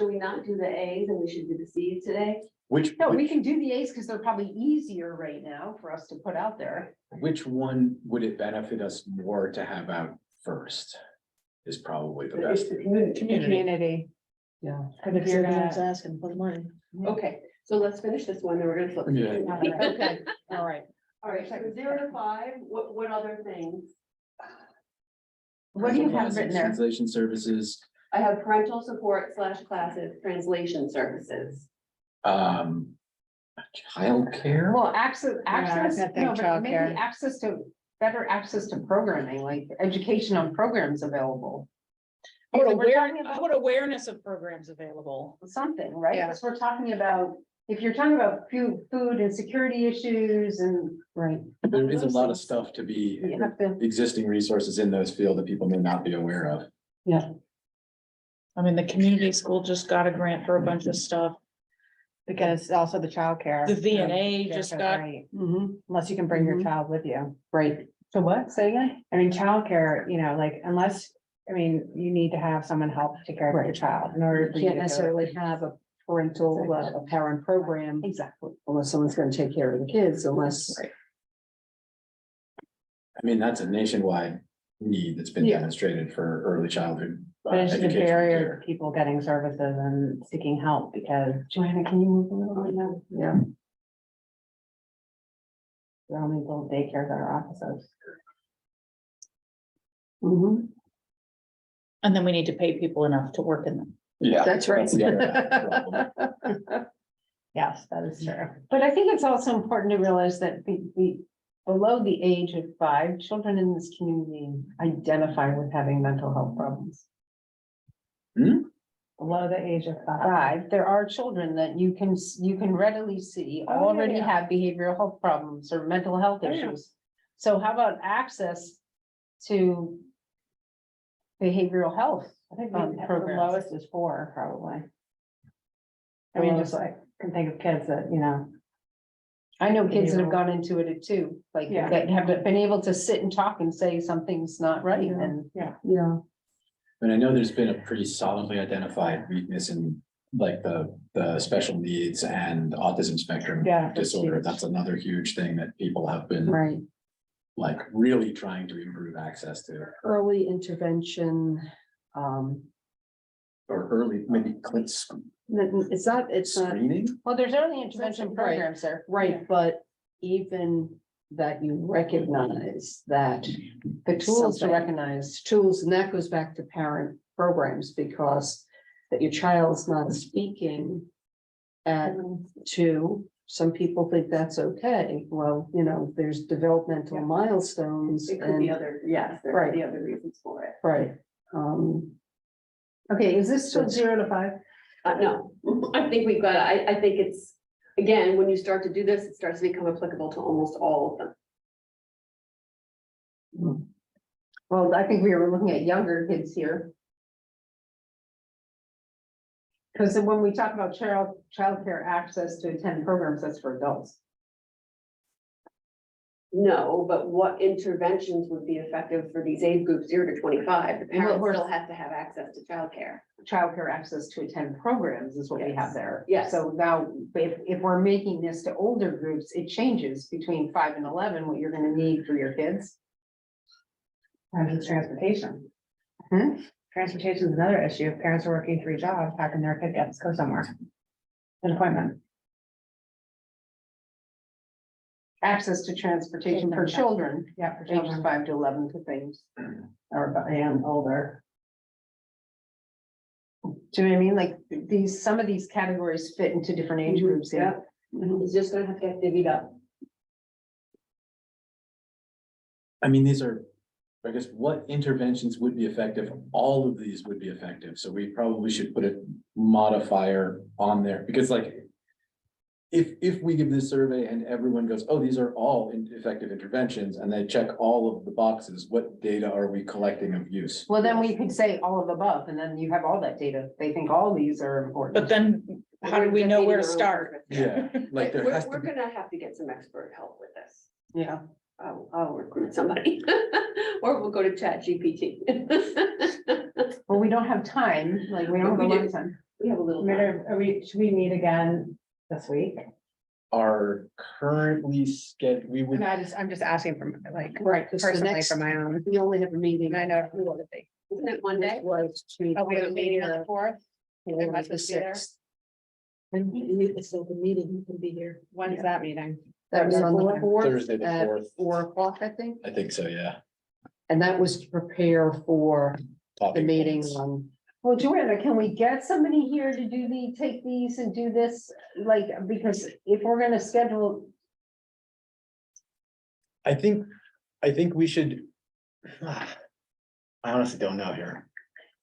we not do the A's and we should do the C's today? No, we can do the A's because they're probably easier right now for us to put out there. Which one would it benefit us more to have out first? Is probably the best. community, Yeah. because if you're gonna, asking for money. Okay, so let's finish this one, then we're gonna flip. Yeah. Okay, all right. All right, so 0 to 5, what other things? What do you have written there? Translation services, I have parental support / classes, translation services. childcare. Well, I access, was gonna think no, but maybe childcare. access to, better access to programming, like education on programs available. Or Because we're talking about- awareness of programs available. Something, right? Yeah. Because we're talking about, if you're talking about food and security issues and. Right. There is a lot of stuff to be, You have to, existing resources in those fields that people may not be aware of. I mean, the community school just got a grant for a bunch of stuff. because also the childcare. The VNA just got, Mhm. Unless you can bring your Mhm. child with you. Right. so what, say again? I mean, childcare, you know, like unless, I mean, you need to have someone help take care of your child in order You for you can't to. necessarily have a parental, a parent program Exactly. unless someone's gonna take care of the kids, unless. Right. I mean, that's a nationwide need that's been Yeah. demonstrated for early childhood. But it's just a education barrier care. to people getting services and seeking help because Joanna, can you move a little bit now? Yeah. there are only little daycares at our offices. Mhm. and then we need to pay people enough to work in them. Yeah. That's right. the other problem. Yes, that is true. But I think it's also important to realize that below the age of 5, children in this community identify with having mental health problems. Below the age of 5. 5, there are children that you can readily see Oh, yeah, already yeah. have behavioral health problems or mental health Oh, yeah. issues. So how about access to behavioral health? I think Um, the programs. lowest is 4, probably. I mean, just like, can think of kids that, you know, I know kids that have Behavioral. gone into it too, like Yeah. that have been able to sit and talk and say something's not right, Yeah. and Yeah. And I know there's been a pretty solidly identified weakness in like the special needs and autism spectrum yeah. that's disorder. huge. That's another huge thing that people have been Right. like really trying to improve access to, Early intervention, or early, maybe it's not, screening. well, there's early intervention Right. programs there. right, but even that you recognize that. The tools to something- recognize. Tools, and that goes back to parent programs, because that your child's not speaking at 2, some people think that's okay. Well, you know, there's developmental milestones It could be and, other, yes, there could be other reasons for it. right. Okay, is this still That's- 0 to 5? No, I think we've got, I think it's, again, when you start to do this, it starts to become applicable to almost all of them. Well, I think we were looking at younger kids here. Because when we talk about childcare access to attend programs, that's for adults. No, but what interventions would be effective for these age groups 0 to 25? The parents we're- still have to have access to childcare. Childcare access to attend programs is what we have Yes. there. Yes. So now, if we're making this to older groups, it changes between 5 and 11, what you're gonna need for your kids. And it's transportation. Hmm? Transportation is another issue. If parents are working 3 jobs, how can their kid get to go somewhere? An appointment. Access to transportation for children, Yeah, for ages children 5 to 11 to things. or and older. Do you know what I mean? Like these, some of these categories fit into different age groups. Yeah. It's just gonna have to get divvied up. I mean, these are, I guess, what interventions would be effective? All of these would be effective, so we probably should put a modifier on there, because like. If we give this survey and everyone goes, oh, these are all effective interventions, and they check all of the boxes, what data are we collecting of use? Well, then we could say all of the above, and then you have all that data. They think all these are important. But then how do we know where to start? Yeah, like there has to We're be, gonna have to get some expert help with this. Yeah. I'll recruit somebody, or we'll go to ChatGPT. Well, we don't have time, like, we don't have a lot of time. We have a little. time. Should we meet again this week? are currently scheduled, we would, I'm just asking from like, Right, 'cause the personally next, for my own. we only have a meeting. I know. Isn't it one day? Was to. Oh, we have a meeting on the fourth. The Must be there. 6th. And it's the meeting, you can be here. When's that meeting? That was on the fourth. Thursday the At 4th. 4 o'clock, I think, I think so, yeah. and that was to prepare for the Talking meeting points. on. Well, Joanna, can we get somebody here to do take these and do this? Like, because if we're gonna schedule, I think we should. I honestly don't know here.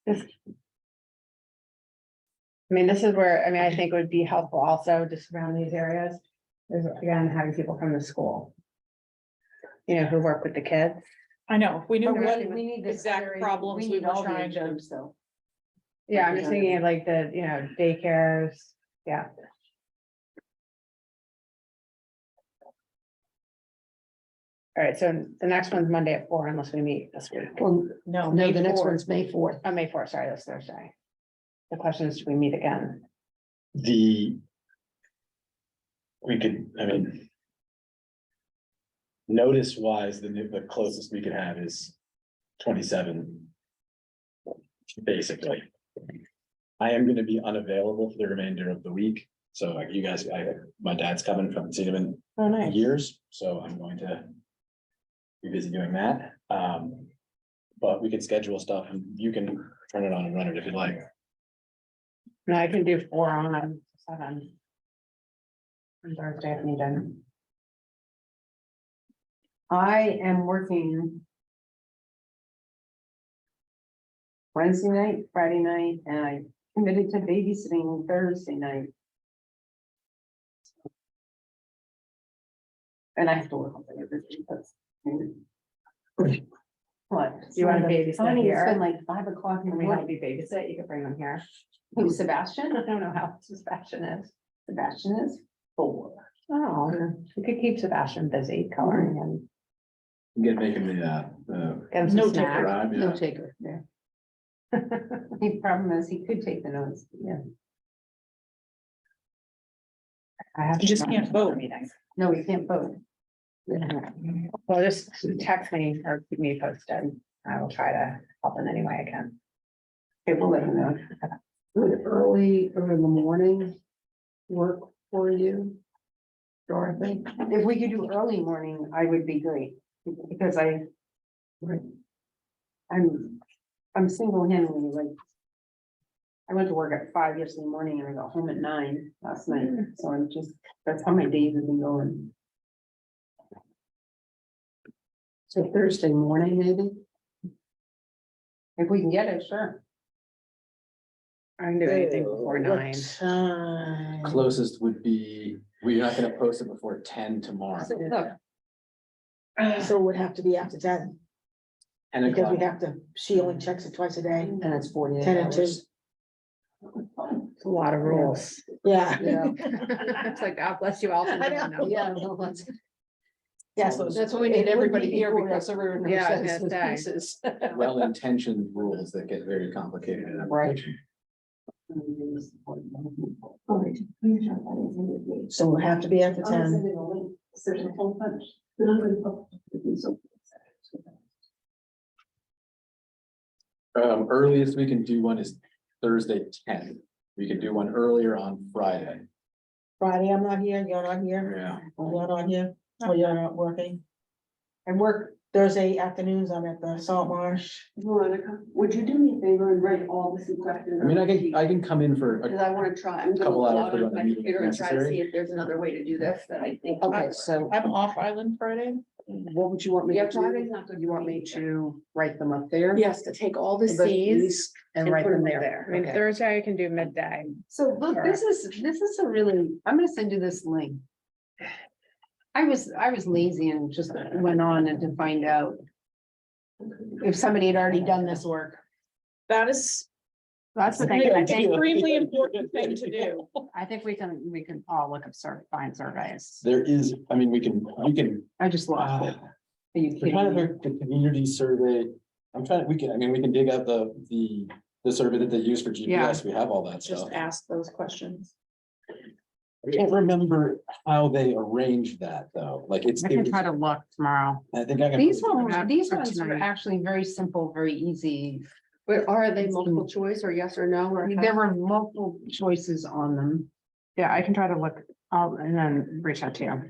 I mean, this is where, I mean, I think it would be helpful also just around these areas. Is again, having people from the school. You know, who work with the kids. I know, if we knew but what we need this exact area- problems we need were all the trying age to. groups, though. Yeah, I'm just thinking of like the, you know, daycares, yeah. All right, so the next one's Monday at 4 unless we meet this week. Well, No. no, May the next 4th. one's May 4th. Oh, May 4th, sorry, that's Thursday. The question is, do we meet again? We could, I mean. Notice wise, the closest we could have is 27. Basically. I am gonna be unavailable for the remainder of the week, so like you guys, my dad's coming from, seen him in Oh, nice. years, so I'm going to. Be busy doing that, but we could schedule stuff and you can turn it on and run it if you'd like. No, I can do 4 on 7. On Thursday if needed. I am working Wednesday night, Friday night, and I committed to babysitting Thursday night. And I have to work on everything, but. What? You wanna babysit Funny, here? it's been like 5 o'clock in Can the we help morning. you babysit? You could bring them here. Who's Sebastian? I don't know how Sebastian is. Sebastian is 4. Oh, we could keep Sebastian busy coloring and Get making the get him some No snacks. drive, No yeah. taker, yeah. The problem is he could take the notes, yeah. I have. You just to can't vote. Meeting. No, he can't vote. Well, just text me or keep me posted. I will try to help in any way I can. Okay, we'll let him know. Would early or in the morning work for you? Dorothy? If we could do early morning, I would be great, because I'm single-handedly like. I went to work at 5 yesterday morning and I got home at 9 last night, so I'm just, that's how my days have been going. So Thursday morning, maybe? If we can get it, sure. I can do anything before 9. Time. Closest would be, we're not gonna post it before 10 tomorrow. So, look, So it would have to be after 10, 10 because we o'clock. have to, she only checks it twice a day. And it's 48 10 and 2. hours. It's a lot of rules. Yeah. Yeah. It's like, God bless you all. for I doing know. that. Yeah, well, that's, Yes. that's what we need everybody here because everyone Yeah, I was understands gonna the say. pieces. Well-intentioned rules that get very complicated in Right. application. So we'll have to be after 10. There's a whole bunch. Earliest we can do one is Thursday 10. We could do one earlier on Friday. Friday, I'm not here, you're not here, Yeah. you're not here, or you're not working. I work, Thursday afternoons, I'm at the Salt Marsh. Veronica, would you do me a favor and write all the questions? I mean, I can come in for Because a I wanna try, I'm gonna couple log hours, put it on on my the meeting computer if and try to necessary. see if there's another way to do this that I think. Okay, so I'm off island Friday. what would you want me Yeah, to do? Friday's not good. You want me to write them up there? Yes, to take all the The Cs And and write put them them up there. I mean, Okay. Thursday I can do midday. so look, this is a really, I'm gonna send you this link. I was lazy and just went on and to find out if somebody had already done this work. That is That's the an thing. I think, extremely important thing to do. I think we can all look up find surveys. There is, I mean, we can, I just lost it. Are you we're trying kidding to me? the community survey. I'm trying, we can dig out the survey that they use for GPS. We have all that Just stuff. ask those questions. I can't remember how they arranged that though. Like it's, I can try to look tomorrow. I think I can. These Not ones for were tonight. actually very simple, very easy. But are they multiple choice or yes or no? Or There were multiple choices on them. Yeah, I can try to look, and then reach out to you.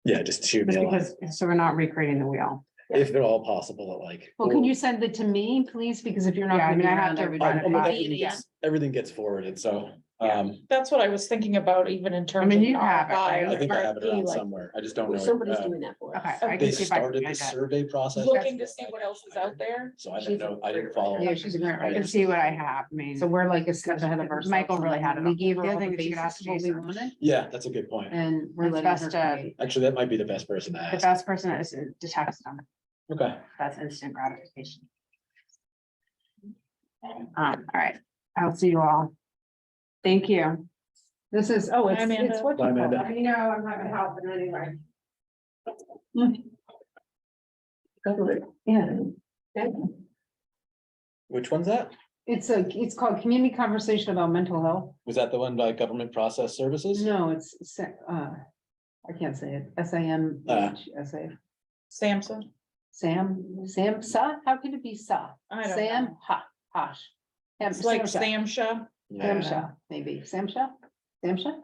Yeah, just shoot Just me a line. because, so we're not recreating the wheel. If at all possible, like. Well, can you send it to me, please? Because if you're not. Yeah, I gonna mean, be I have around, to would run like it by to you. see it. Everything gets forwarded, so, That's what I was thinking about, even in terms of. mean, you have it, right? I think I have it RFP, around like, somewhere. I just don't know. Somebody's doing that for us. Okay. I They can see if I can started the find it. survey process. Looking to see what else is out there. So I didn't know, I didn't follow. Yeah, she's a grant I can writer. see what I have. I mean. So we're like a step ahead of ourselves. Michael really had it We all. gave her The all other the thing is you could basics ask of what we Jason. wanted Yeah, that's a good point. and we're It's letting best her to- create. Actually, that might be the best person to The ask. best person is to text them. Okay. That's instant gratification. All right. I'll see you all. Thank you. This is, Hi, it's Amanda. what you Bye, call Amanda. it. I know, I'm not gonna help in any way. Yeah, Which one's that? it's called Community Conversation about Mental Health. Was that the one by Government Process Services? No, it's, I can't say it, SAMHSA. Samson. Sam Sa, how could it be Sa? I don't Sam know. Hosh. It's like Samsha. Samsha. Samsha, maybe, Samsha? Samsha?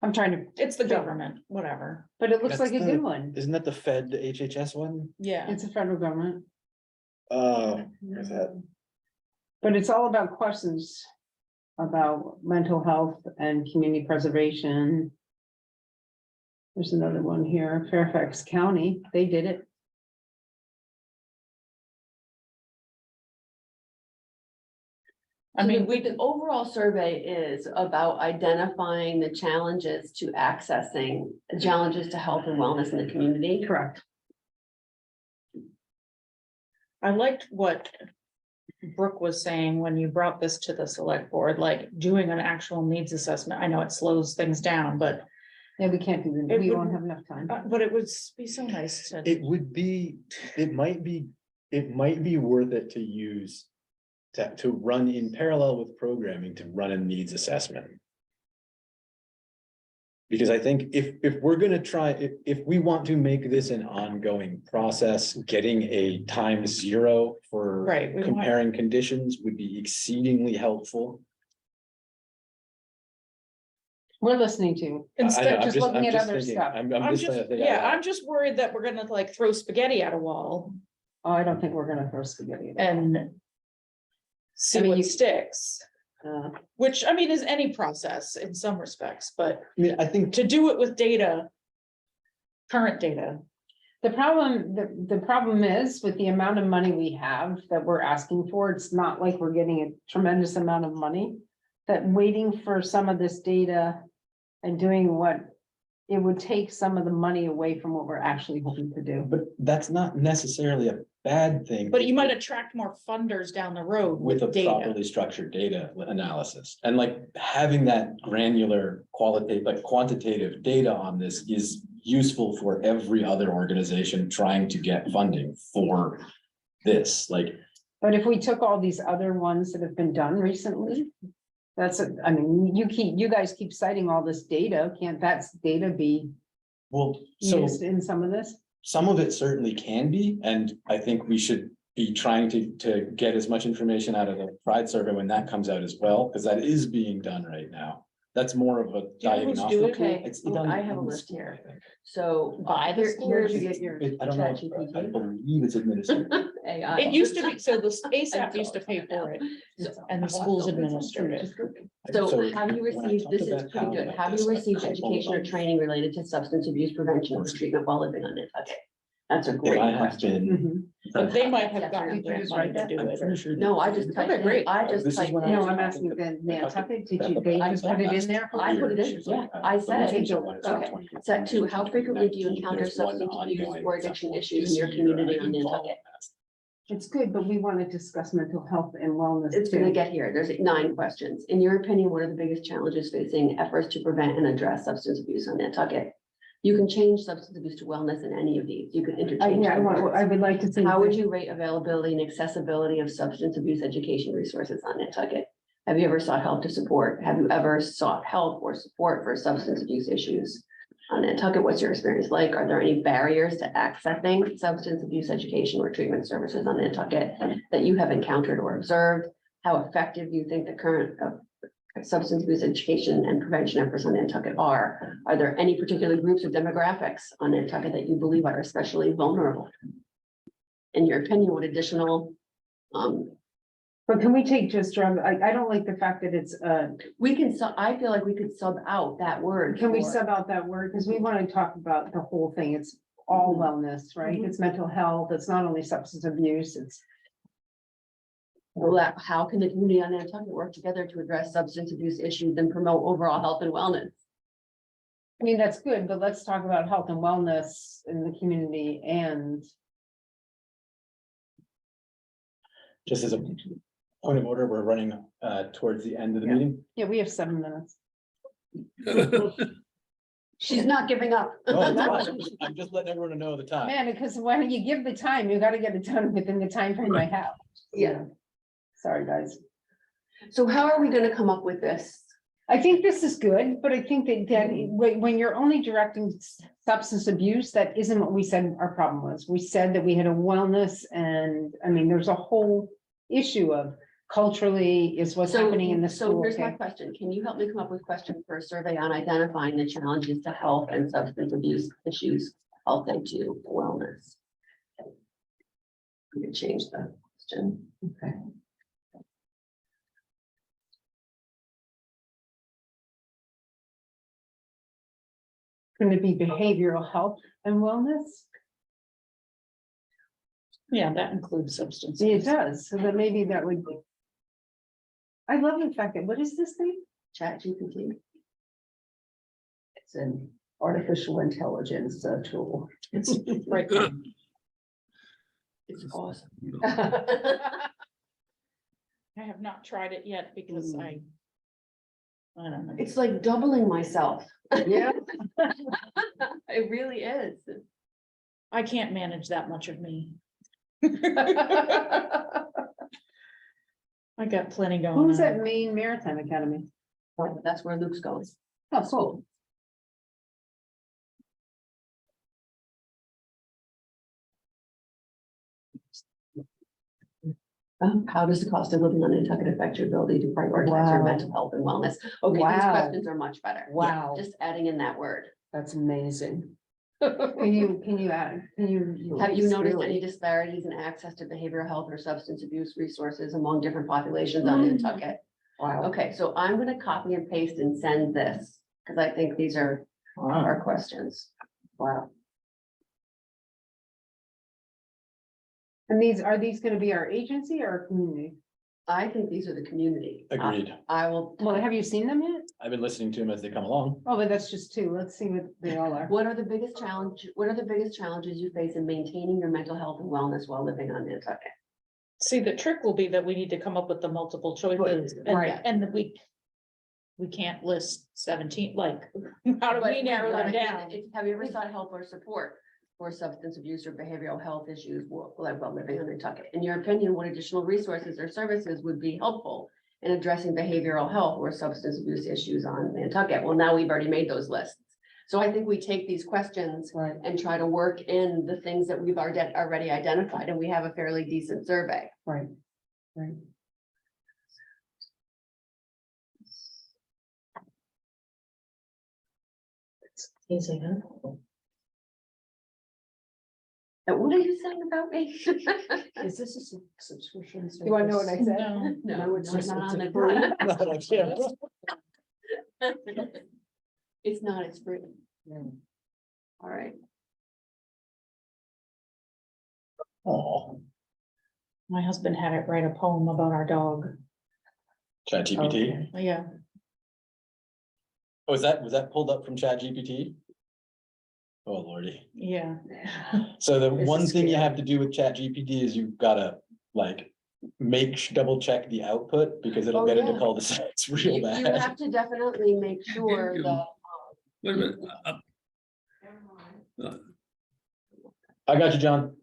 I'm trying to, It's the government, whatever. but it looks That's like a the- good one. Isn't that the Fed, the HHS one? Yeah. It's a federal government, Where's that? but it's all about questions about mental health and community preservation. There's another one here, Fairfax County, they did it. I mean, we, The overall survey is about identifying the challenges to accessing, challenges to health and wellness in the community. Correct. I liked what Brooke was saying when you brought this to the select board, like doing an actual needs assessment. I know it slows things down, but Yeah, we can't do that, It we would- won't have enough time. but it would be so nice to. It would be, it might be worth it to use. To run in parallel with programming, to run a needs assessment. Because I think if we're gonna try, if we want to make this an ongoing process, getting a time zero for. Right, we want- Comparing conditions would be exceedingly helpful. We're listening to, I know, instead I'm of just I'm looking at just other thinking- stuff. I'm I'm just. just, trying to think out yeah, loud. I'm just worried that we're gonna like throw spaghetti at a wall Oh, I don't think we're gonna throw spaghetti. and see I mean, what you- sticks, which I mean is any process in some respects, but I mean, I think to do it with data. Current data, The problem is with the amount of money we have that we're asking for, it's not like we're getting a tremendous amount of money. That waiting for some of this data and doing what, it would take some of the money away from what we're actually hoping to do. But that's not necessarily a bad thing. but you might attract more funders down the road With a with data. properly structured data analysis, and like having that granular quantitative data on this is useful for every other organization trying to get funding for this, like. But if we took all these other ones that have been done recently. I mean, you guys keep citing all this data, can't that data be Well, so used in some of this? some of it certainly can be, and I think we should be trying to get as much information out of the Pride survey when that comes out as well, because that is being done right now. That's more of a you know who's diagnostic doing tool. Okay, It's oh, done I have a in the list school, here. I think. So. By the here- here's- Where'd you get your? I don't know, I ChatGPT? believe it's administered. AI. It used to be, so the ASAP used to pay for it, So- and the schools administered it. So have you when I received, talked this is about pretty how good, like have this, you like, received couple education or of- training related to substance abuse prevention or treatment while living on Nantucket? That's a If great I have question. been. But they might have Yes, gotten did you grant just money write to that? do I'm it. pretty sure. No, I just typed in, great. I just This is typed when I in. was No, I'm talking asking to the the- Nantucket, did that you, the- they I just put it in there? I put it in, yeah, I said. Okay. Set two, how frequently do you encounter substance abuse or addiction issues in your community on Nantucket? It's good, but we want to discuss mental health and wellness. It's gonna too. get here. There's 9 questions. In your opinion, what are the biggest challenges facing efforts to prevent and address substance abuse on Nantucket? You can change substance abuse to wellness in any of these. You can interchange. Yeah, the words. I would like to see. How would you rate availability and accessibility of substance abuse education resources on Nantucket? Have you ever sought help to support? Have you ever sought help or support for substance abuse issues on Nantucket? What's your experience like? Are there any barriers to accessing substance abuse education or treatment services on Nantucket that you have encountered or observed? How effective do you think the current substance abuse education and prevention efforts on Nantucket are? Are there any particular groups or demographics on Nantucket that you believe are especially vulnerable? In your opinion, what additional, But can we take just drug, I don't like the fact that it's, we can, I feel like we could sub out that word. can we for- sub out that word? Because we want to talk about the whole thing. It's all wellness, right? Mhm. It's mental health. It's not only substance abuse, it's. Well, how can the community on Nantucket work together to address substance abuse issues and promote overall health and wellness? I mean, that's good, but let's talk about health and wellness in the community and. Just as a point of order, we're running towards the end of the Yeah. meeting. Yeah, we have 7 minutes. She's not giving up. No, it's fine. I'm just letting everyone know the time. Man, because when you give the time, you gotta get it done within the time frame I have. Yeah. Sorry, guys. So how are we gonna come up with this? I think this is good, but I think that when you're only directing substance abuse, that isn't what we said our problem was. We said that we had a wellness and, I mean, there's a whole issue of culturally is what's happening in the So school. here's my Okay? question. Can you help me come up with questions for a survey on identifying the challenges to health and substance abuse issues, health and to wellness? We can change the question. Okay. Can it be behavioral health and wellness? Yeah, that includes substance. See, it does, so then maybe that would be. I love the fact that, what is this thing? ChatGPT. It's an artificial intelligence tool. It's right there. It's awesome. I have not tried it yet because I don't know. It's like doubling myself. Yeah. It really is. I can't manage that much of me. I got plenty going on. Who's at Maine Maritime Academy? That's where Luke's going. Oh, cool. How does the cost of living on Nantucket affect your ability to prioritize your Wow. mental health and wellness? Okay, these Wow. questions are much better. Yeah, Wow. Just adding in that word. That's amazing. Can you add, can you? Have you noticed really- any disparities in access to behavioral health or substance abuse resources among different populations on Nantucket? Wow. Okay, so I'm gonna copy and paste and send this, because I think these are our questions. Wow. And are these gonna be our agency or our community? I think these are the community. Agreed. I will. Well, have you seen them yet? I've been listening to them as they come along. Oh, but that's just 2. Let's see what they all are. What are the biggest challenges you face in maintaining your mental health and wellness while living on Nantucket? See, the trick will be that we need to come up with the multiple choices Right. and that we can't list 17, like, how do we narrow them down? Have you ever sought help or support for substance abuse or behavioral health issues while living on Nantucket? In your opinion, what additional resources or services would be helpful in addressing behavioral health or substance abuse issues on Nantucket? Well, now we've already made those lists. So I think we take these questions Right. and try to work in the things that we've already identified, and we have a fairly decent survey. Right. Right. He's like, huh? What are you saying about me? Is this a subscription? You wanna know what I said? No. No, it's it's just- not it's on a the. free- Not on camera. It's not, it's free. Yeah. All right. Oh, My husband had it write a poem about our dog. Chat GPT. Yeah. Oh, was that pulled up from Chat GPT? Oh lordy. Yeah. So the This one is thing you scary. have to do with Chat GPT is you've gotta like double check the output because it'll Oh, get into yeah. cul-de-sacs You real you bad. have to definitely make sure you. that. Wait a minute. I got you, John.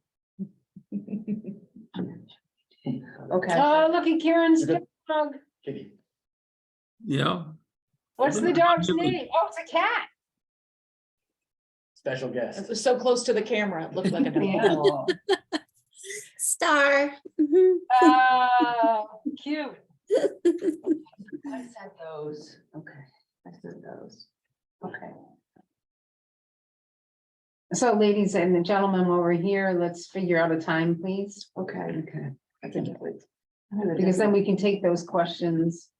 Okay. Oh, look at Karen's You're good. dog. Kitty. Yeah, What's the dog's name? Oh, it's a cat. Special guest. It was so close to the camera, it looked like a dog. Yeah. Star. Mhm. Oh, cute. I sent those. Okay. I sent those. Okay. So ladies and gentlemen, while we're here, let's figure out a time, please. Okay. Okay. I think it would. Because then we can take those questions.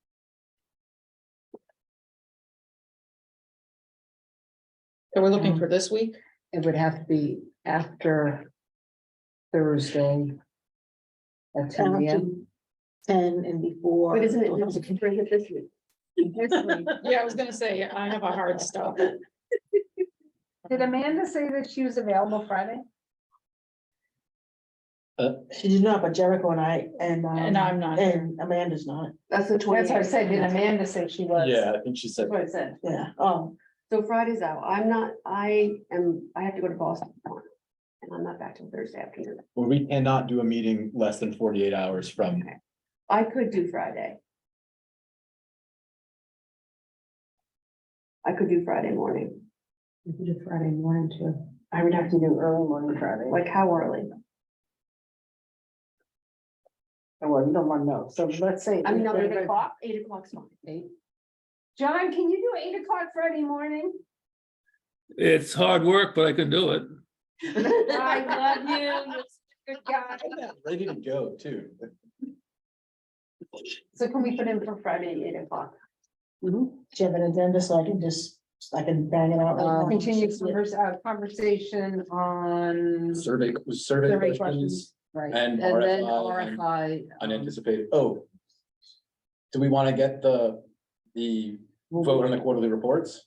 So we're looking for this week? It would have to be after Thursday. At 10 a.m. 10 and before. Wait, isn't it, bring it this week? Yeah, I was gonna say, I have a hard stop. Did Amanda say that she was available Friday? She did not, but Jericho and I, and I'm not here. and Amanda's not, That's the That's what I 28th. said. Did Amanda say she was? Yeah, I think she said. That's what I said. yeah, So Friday's out. I have to go to Boston. tomorrow, And I'm not back till Thursday afternoon. Well, we cannot do a meeting less than 48 hours from, Okay. I could do Friday. I could do Friday morning. We could do Friday morning too. I would have to do early morning Friday. Like how early? Oh, well, you don't want to know. So let's say. I mean, no, 8:00. 8:00's fine. 8. John, can you do 8 o'clock Friday morning? it's hard work, but I can do it. I love you. You're such a good guy. ready to go too. So can we put in for Friday, 8 o'clock? do you have an agenda so I can bang it out? right now? Continue conversation on. Survey Survey questions Right. and then RFI and RFI. unanticipated. Oh. Do we want to get the vote on the quarterly reports?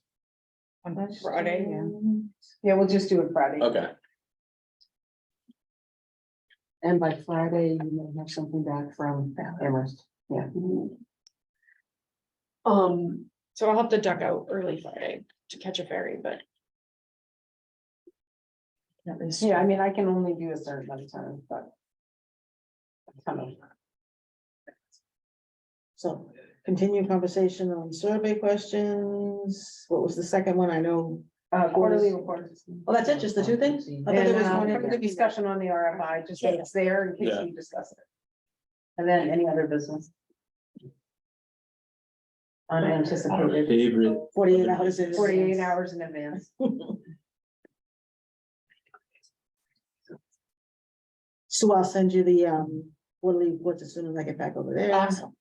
On Friday, yeah. Yeah, we'll just do it Friday. Okay, And by Friday, you may have something back from Amherst. Yeah. So I'll have to duck out early Friday to catch a ferry, but. At least. Yeah, I mean, I can only do a certain amount of time, but. Kind of. So continue conversation on survey questions. What was the second one? I know. Quarterly reports. Oh, that's it, just the two things? I thought there was one And in the discussion on the RFI, just so it's there in case Yeah. we discuss it. And then any other business. Unanticipated, favorite. 48 hours. in 48 advance. hours in advance. So I'll send you the quarterly reports as soon as I get back over there. Awesome.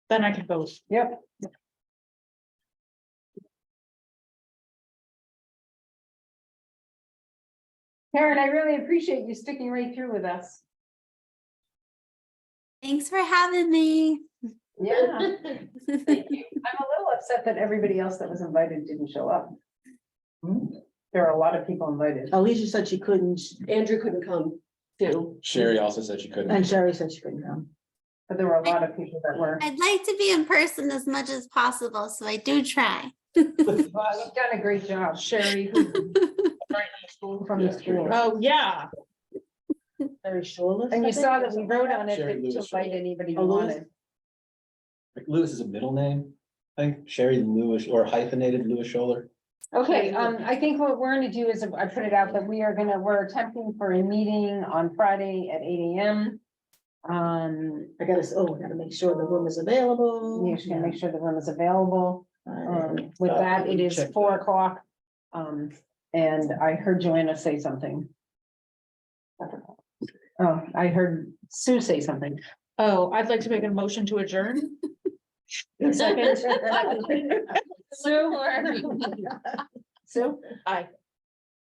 Then I can vote. Yep. Karen, I really appreciate you sticking right through with us. Thanks for having me. Yeah. I'm a little upset that everybody else that was invited didn't show up. There are a lot of people invited. Alicia said she couldn't, Andrew couldn't come too. Sherry also said she couldn't. and Sherry said she couldn't come. But there were a lot of people that were. I'd like to be in person as much as possible, so I do try. Well, you've done a great job, Sherry. who's right in the school, From the school. Oh, yeah. Very shoreless. And I you think, saw or that we something. wrote on it Sherry to Lewis. invite anybody who Oh, Lewis? wanted. Lewis is a middle name, I think Sherry Lewis or hyphenated Lewis Scholler. Okay, I think what we're gonna do is, I put it out that we're attempting for a meeting on Friday at 8 AM. I gotta make sure the room is available. You should make sure the room is available. Yeah. With that, it is Check 4 that. o'clock. And I heard Joanna say something. Oh, I heard Sue say something. Oh, I'd like to make a motion to adjourn. Second. Sue? Sue? Aye.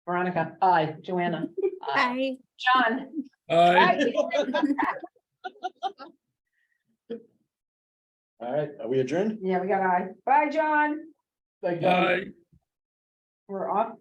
Veronica, aye. Joanna? Bye. John? Aye. All right, are we adjourned? Yeah, we got aye. Bye, John. Like, Aye. We're off.